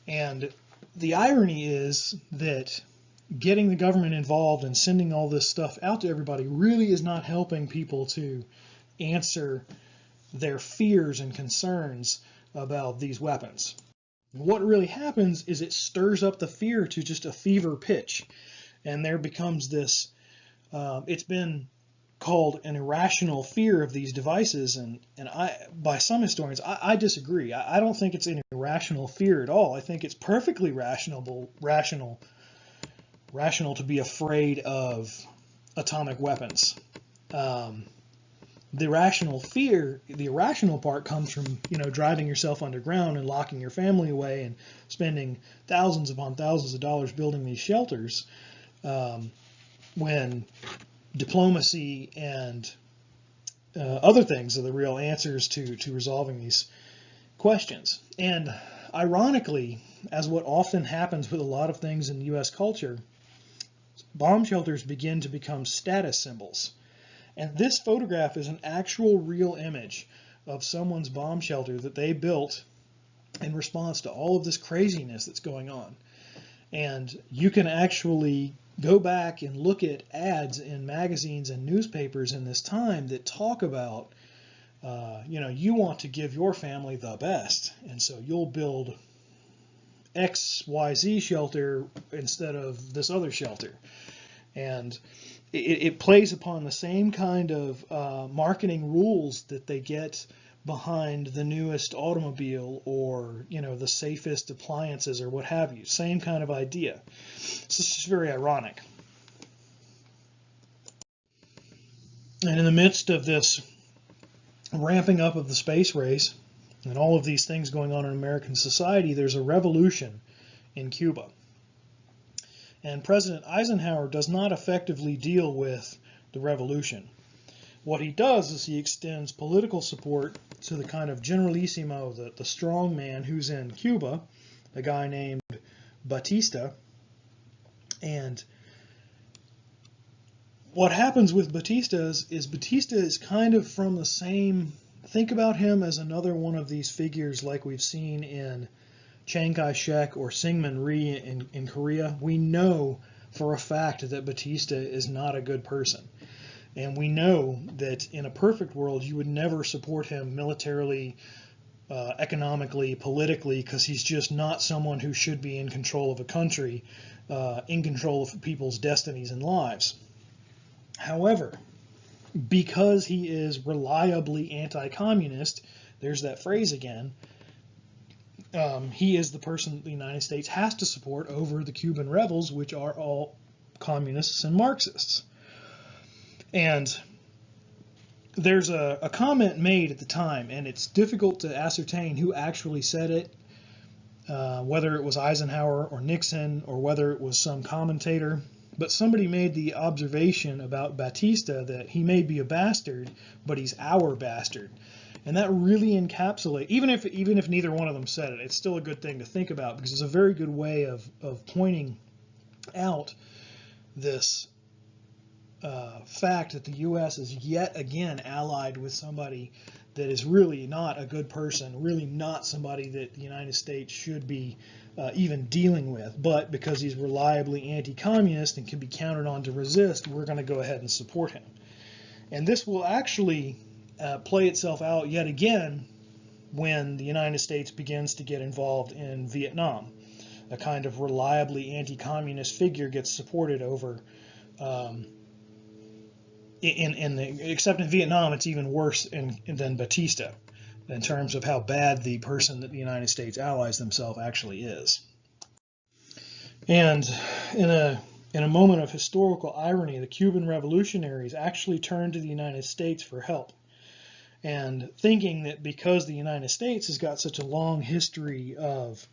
[SPEAKER 1] And the irony is that getting the government involved and sending all this stuff out to everybody really is not helping people to answer their fears and concerns about these weapons. What really happens is it stirs up the fear to just a fever pitch, and there becomes this, it's been called an irrational fear of these devices, and by some historians, I disagree. I don't think it's an irrational fear at all. I think it's perfectly rational to be afraid of atomic weapons. The irrational part comes from, driving yourself underground and locking your family away and spending thousands upon thousands of dollars building these shelters, when diplomacy and other things are the real answers to resolving these questions. And ironically, as what often happens with a lot of things in U.S. culture, bomb shelters begin to become status symbols. And this photograph is an actual real image of someone's bomb shelter that they built in response to all of this craziness that's going on. And you can actually go back and look at ads in magazines and newspapers in this time that talk about, you want to give your family the best, and so you'll build XYZ shelter instead of this other shelter. And it plays upon the same kind of marketing rules that they get behind the newest automobile or, the safest appliances or what have you. Same kind of idea. So it's just very ironic. And in the midst of this ramping up of the space race and all of these things going on in American society, there's a revolution in Cuba. And President Eisenhower does not effectively deal with the revolution. What he does is he extends political support to the kind of generalissimo, the strong man who's in Cuba, a guy named Batista. And what happens with Batista is Batista is kind of from the same, think about him as another one of these figures like we've seen in Chiang Kai-shek or Syngman Rhee in Korea. We know for a fact that Batista is not a good person. And we know that in a perfect world, you would never support him militarily, economically, politically, because he's just not someone who should be in control of a country, in control of people's destinies and lives. However, because he is reliably anti-communist, there's that phrase again, he is the person the United States has to support over the Cuban rebels, which are all communists and Marxists. And there's a comment made at the time, and it's difficult to ascertain who actually said it, whether it was Eisenhower or Nixon or whether it was some commentator. But somebody made the observation about Batista that he may be a bastard, but he's our bastard. And that really encapsulates, even if neither one of them said it, it's still a good thing to think about, because it's a very good way of pointing out this fact that the U.S. is yet again allied with somebody that is really not a good person, really not somebody that the United States should be even dealing with. But because he's reliably anti-communist and can be counted on to resist, we're going to go ahead and support him. And this will actually play itself out yet again when the United States begins to get involved in Vietnam. A kind of reliably anti-communist figure gets supported over except in Vietnam, it's even worse than Batista in terms of how bad the person that the United States allies themselves actually is. And in a moment of historical irony, the Cuban revolutionaries actually turned to the United States for help. And thinking that because the United States has got such a long history of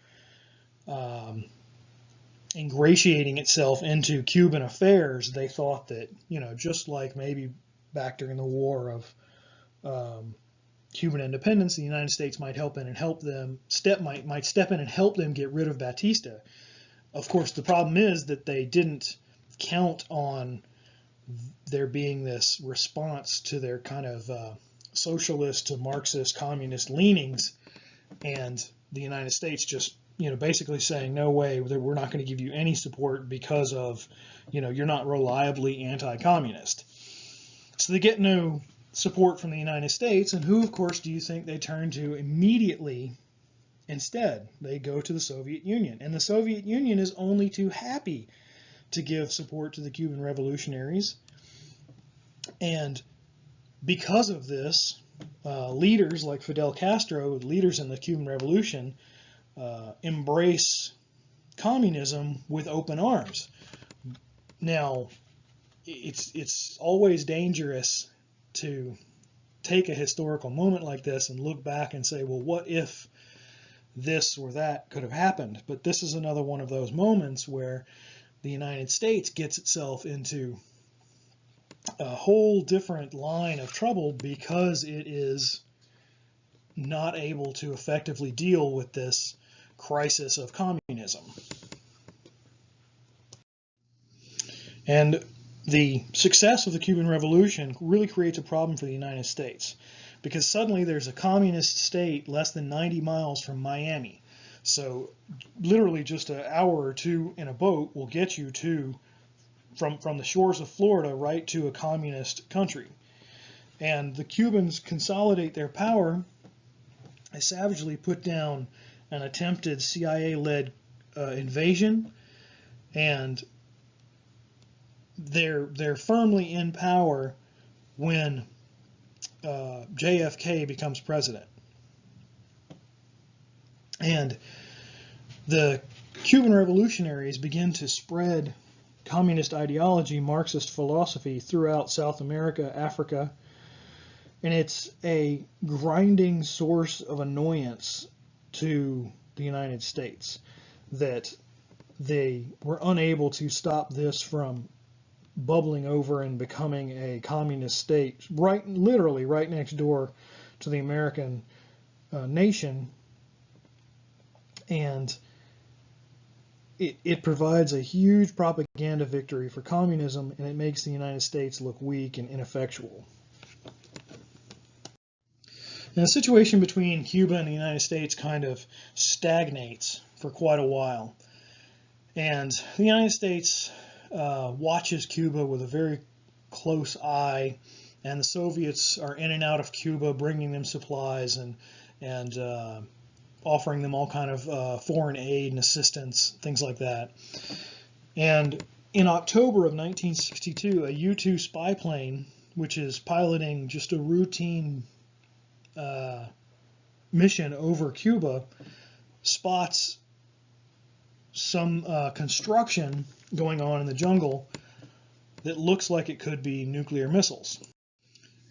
[SPEAKER 1] ingratiating itself into Cuban affairs, they thought that, just like maybe back during the war of Cuban independence, the United States might help in and help them might step in and help them get rid of Batista. Of course, the problem is that they didn't count on there being this response to their kind of socialist to Marxist communist leanings, and the United States just basically saying, no way, we're not going to give you any support because of, you're not reliably anti-communist. So they get no support from the United States, and who, of course, do you think they turn to immediately instead? They go to the Soviet Union, and the Soviet Union is only too happy to give support to the Cuban revolutionaries. And because of this, leaders like Fidel Castro, leaders in the Cuban Revolution, embrace communism with open arms. Now, it's always dangerous to take a historical moment like this and look back and say, well, what if this or that could have happened? But this is another one of those moments where the United States gets itself into a whole different line of trouble because it is not able to effectively deal with this crisis of communism. And the success of the Cuban Revolution really creates a problem for the United States, because suddenly there's a communist state less than 90 miles from Miami. So literally just an hour or two in a boat will get you from the shores of Florida right to a communist country. And the Cubans consolidate their power. They savagely put down an attempted CIA-led invasion, and they're firmly in power when JFK becomes president. And the Cuban revolutionaries begin to spread communist ideology, Marxist philosophy throughout South America, Africa, and it's a grinding source of annoyance to the United States that they were unable to stop this from bubbling over and becoming a communist state, literally right next door to the American nation. And it provides a huge propaganda victory for communism, and it makes the United States look weak and ineffectual. And the situation between Cuba and the United States kind of stagnates for quite a while. And the United States watches Cuba with a very close eye, and the Soviets are in and out of Cuba, bringing them supplies and offering them all kind of foreign aid and assistance, things like that. And in October of 1962, a U-2 spy plane, which is piloting just a routine mission over Cuba, spots some construction going on in the jungle that looks like it could be nuclear missiles.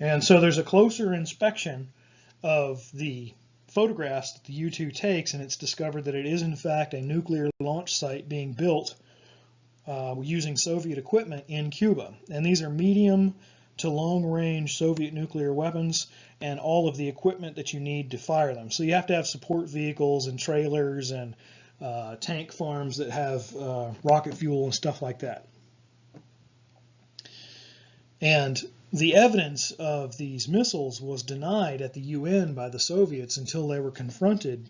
[SPEAKER 1] And so there's a closer inspection of the photographs that the U-2 takes, and it's discovered that it is in fact a nuclear launch site being built using Soviet equipment in Cuba. And these are medium to long-range Soviet nuclear weapons and all of the equipment that you need to fire them. So you have to have support vehicles and trailers and tank farms that have rocket fuel and stuff like that. And the evidence of these missiles was denied at the UN by the Soviets until they were confronted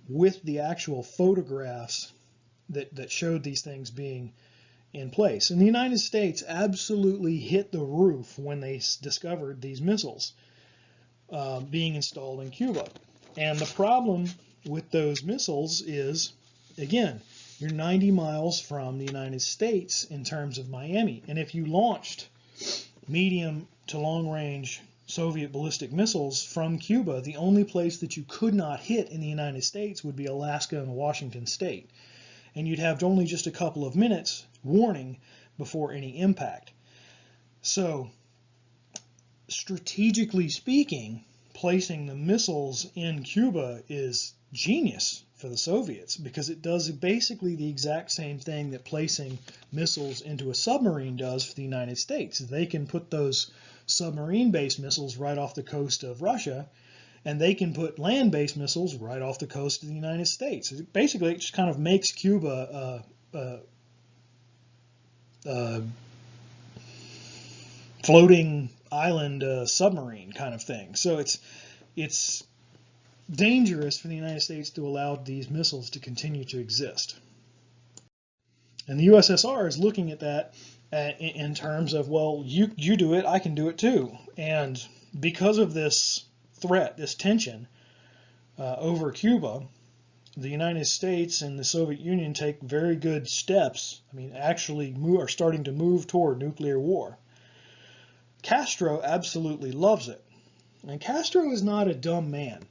[SPEAKER 1] with the actual photographs that showed these things being in place. And the United States absolutely hit the roof when they discovered these missiles being installed in Cuba. And the problem with those missiles is, again, you're 90 miles from the United States in terms of Miami. And if you launched medium to long range Soviet ballistic missiles from Cuba, the only place that you could not hit in the United States would be Alaska and Washington State. And you'd have only just a couple of minutes warning before any impact. So, strategically speaking, placing the missiles in Cuba is genius for the Soviets, because it does basically the exact same thing that placing missiles into a submarine does for the United States. They can put those submarine-based missiles right off the coast of Russia, and they can put land-based missiles right off the coast of the United States. Basically, it just kind of makes Cuba a floating island submarine kind of thing. So it's dangerous for the United States to allow these missiles to continue to exist. And the USSR is looking at that in terms of, well, you do it, I can do it too. And because of this threat, this tension over Cuba, the United States and the Soviet Union take very good steps. I mean, actually are starting to move toward nuclear war. Castro absolutely loves it. And Castro is not a dumb man.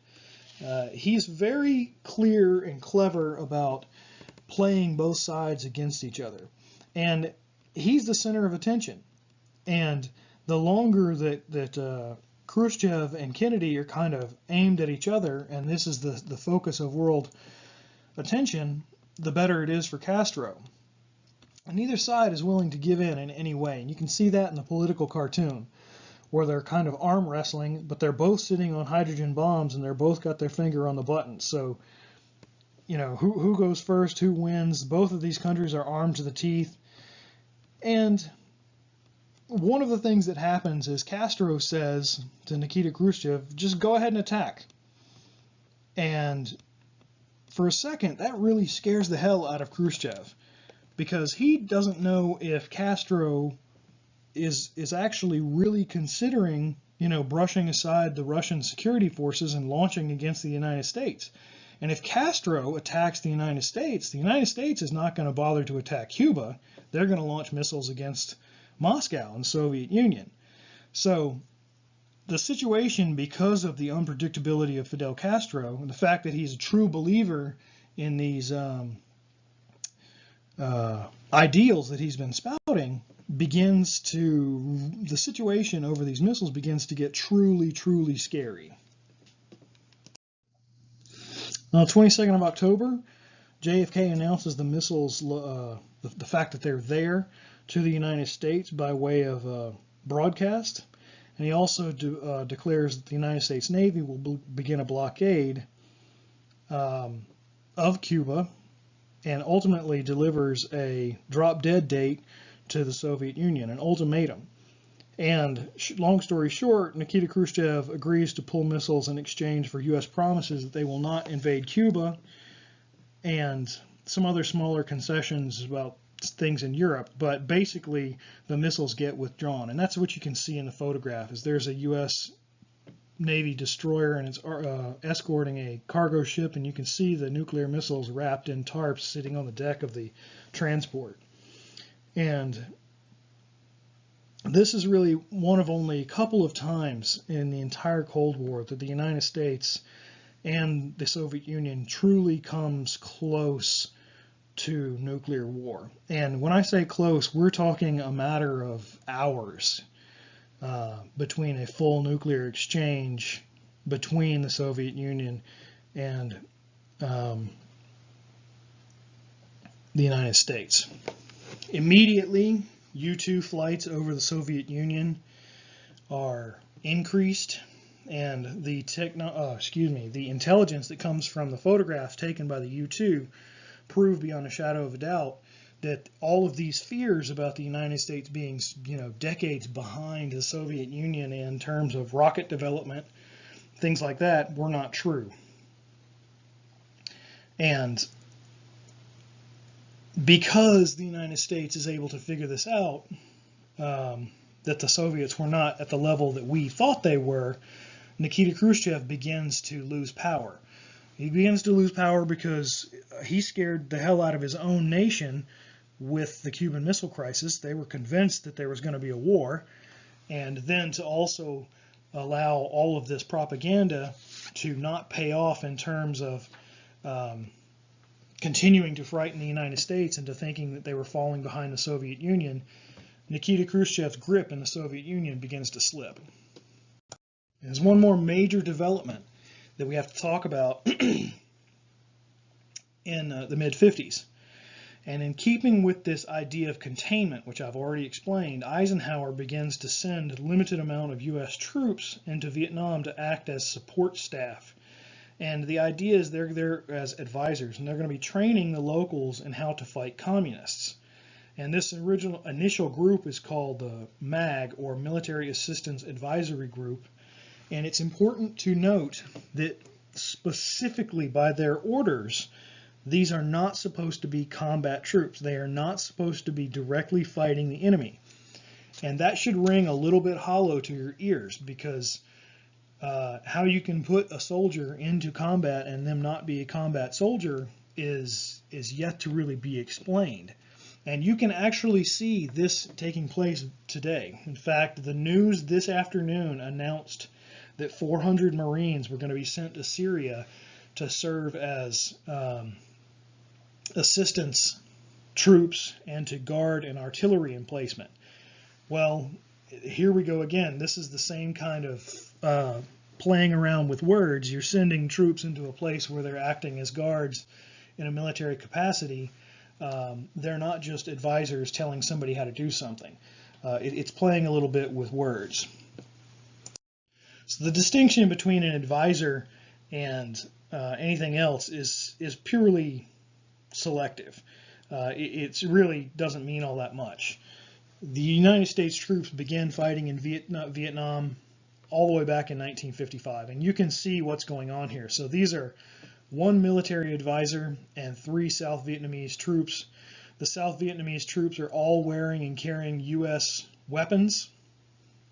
[SPEAKER 1] He's very clear and clever about playing both sides against each other. And he's the center of attention. And the longer that Khrushchev and Kennedy are kind of aimed at each other, and this is the focus of world attention, the better it is for Castro. And neither side is willing to give in any way. And you can see that in the political cartoon, where they're kind of arm wrestling, but they're both sitting on hydrogen bombs and they're both got their finger on the button. So, you know, who goes first, who wins? Both of these countries are armed to the teeth. And one of the things that happens is Castro says to Nikita Khrushchev, just go ahead and attack. And for a second, that really scares the hell out of Khrushchev, because he doesn't know if Castro is actually really considering, you know, brushing aside the Russian security forces and launching against the United States. And if Castro attacks the United States is not going to bother to attack Cuba. They're going to launch missiles against Moscow and the Soviet Union. So the situation, because of the unpredictability of Fidel Castro and the fact that he's a true believer in these ideals that he's been spouting, the situation over these missiles begins to get truly, truly scary. On the 22nd of October, JFK announces the missiles, the fact that they're there, to the United States by way of broadcast. And he also declares that the United States Navy will begin a blockade of Cuba, and ultimately delivers a drop-dead date to the Soviet Union, an ultimatum. And long story short, Nikita Khrushchev agrees to pull missiles in exchange for U.S. promises that they will not invade Cuba, and some other smaller concessions about things in Europe. But basically, the missiles get withdrawn. And that's what you can see in the photograph, is there's a U.S. Navy destroyer, and it's escorting a cargo ship, and you can see the nuclear missiles wrapped in tarps sitting on the deck of the transport. And this is really one of only a couple of times in the entire Cold War that the United States and the Soviet Union truly comes close to nuclear war. And when I say close, we're talking a matter of hours between a full nuclear exchange between the Soviet Union and the United States. Immediately, U-2 flights over the Soviet Union are increased, and the intelligence that comes from the photographs taken by the U-2 prove beyond a shadow of a doubt that all of these fears about the United States being, decades behind the Soviet Union in terms of rocket development, things like that, were not true. And because the United States is able to figure this out, that the Soviets were not at the level that we thought they were, Nikita Khrushchev begins to lose power. He begins to lose power because he scared the hell out of his own nation with the Cuban Missile Crisis. They were convinced that there was going to be a war, and then to also allow all of this propaganda to not pay off in terms of continuing to frighten the United States into thinking that they were falling behind the Soviet Union, Nikita Khrushchev's grip in the Soviet Union begins to slip. There's one more major development that we have to talk about in the mid-50s. And in keeping with this idea of containment, which I've already explained, Eisenhower begins to send a limited amount of U.S. troops into Vietnam to act as support staff. And the idea is they're there as advisors, and they're going to be training the locals in how to fight communists. And this initial group is called the MAG, or Military Assistance Advisory Group. And it's important to note that specifically by their orders, these are not supposed to be combat troops. They are not supposed to be directly fighting the enemy. And that should ring a little bit hollow to your ears, because how you can put a soldier into combat and them not be a combat soldier is yet to really be explained. And you can actually see this taking place today. In fact, the news this afternoon announced that 400 Marines were going to be sent to Syria to serve as assistance troops and to guard an artillery emplacement. Well, here we go again. This is the same kind of playing around with words. You're sending troops into a place where they're acting as guards in a military capacity. They're not just advisors telling somebody how to do something. It's playing a little bit with words. So the distinction between an advisor and anything else is purely selective. It really doesn't mean all that much. The United States troops began fighting in Vietnam all the way back in 1955, and you can see what's going on here. So these are one military advisor and 3 South Vietnamese troops. The South Vietnamese troops are all wearing and carrying U.S. weapons,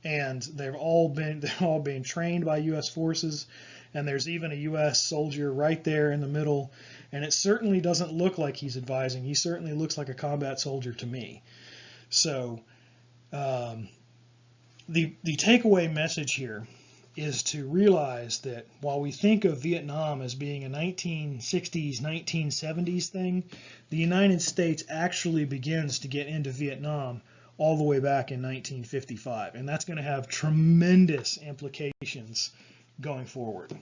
[SPEAKER 1] and they've all been trained by U.S. forces, and there's even a U.S. soldier right there in the middle, and it certainly doesn't look like he's advising. He certainly looks like a combat soldier to me. So the takeaway message here is to realize that while we think of Vietnam as being a 1960s, 1970s thing, the United States actually begins to get into Vietnam all the way back in 1955, and that's going to have tremendous implications going forward.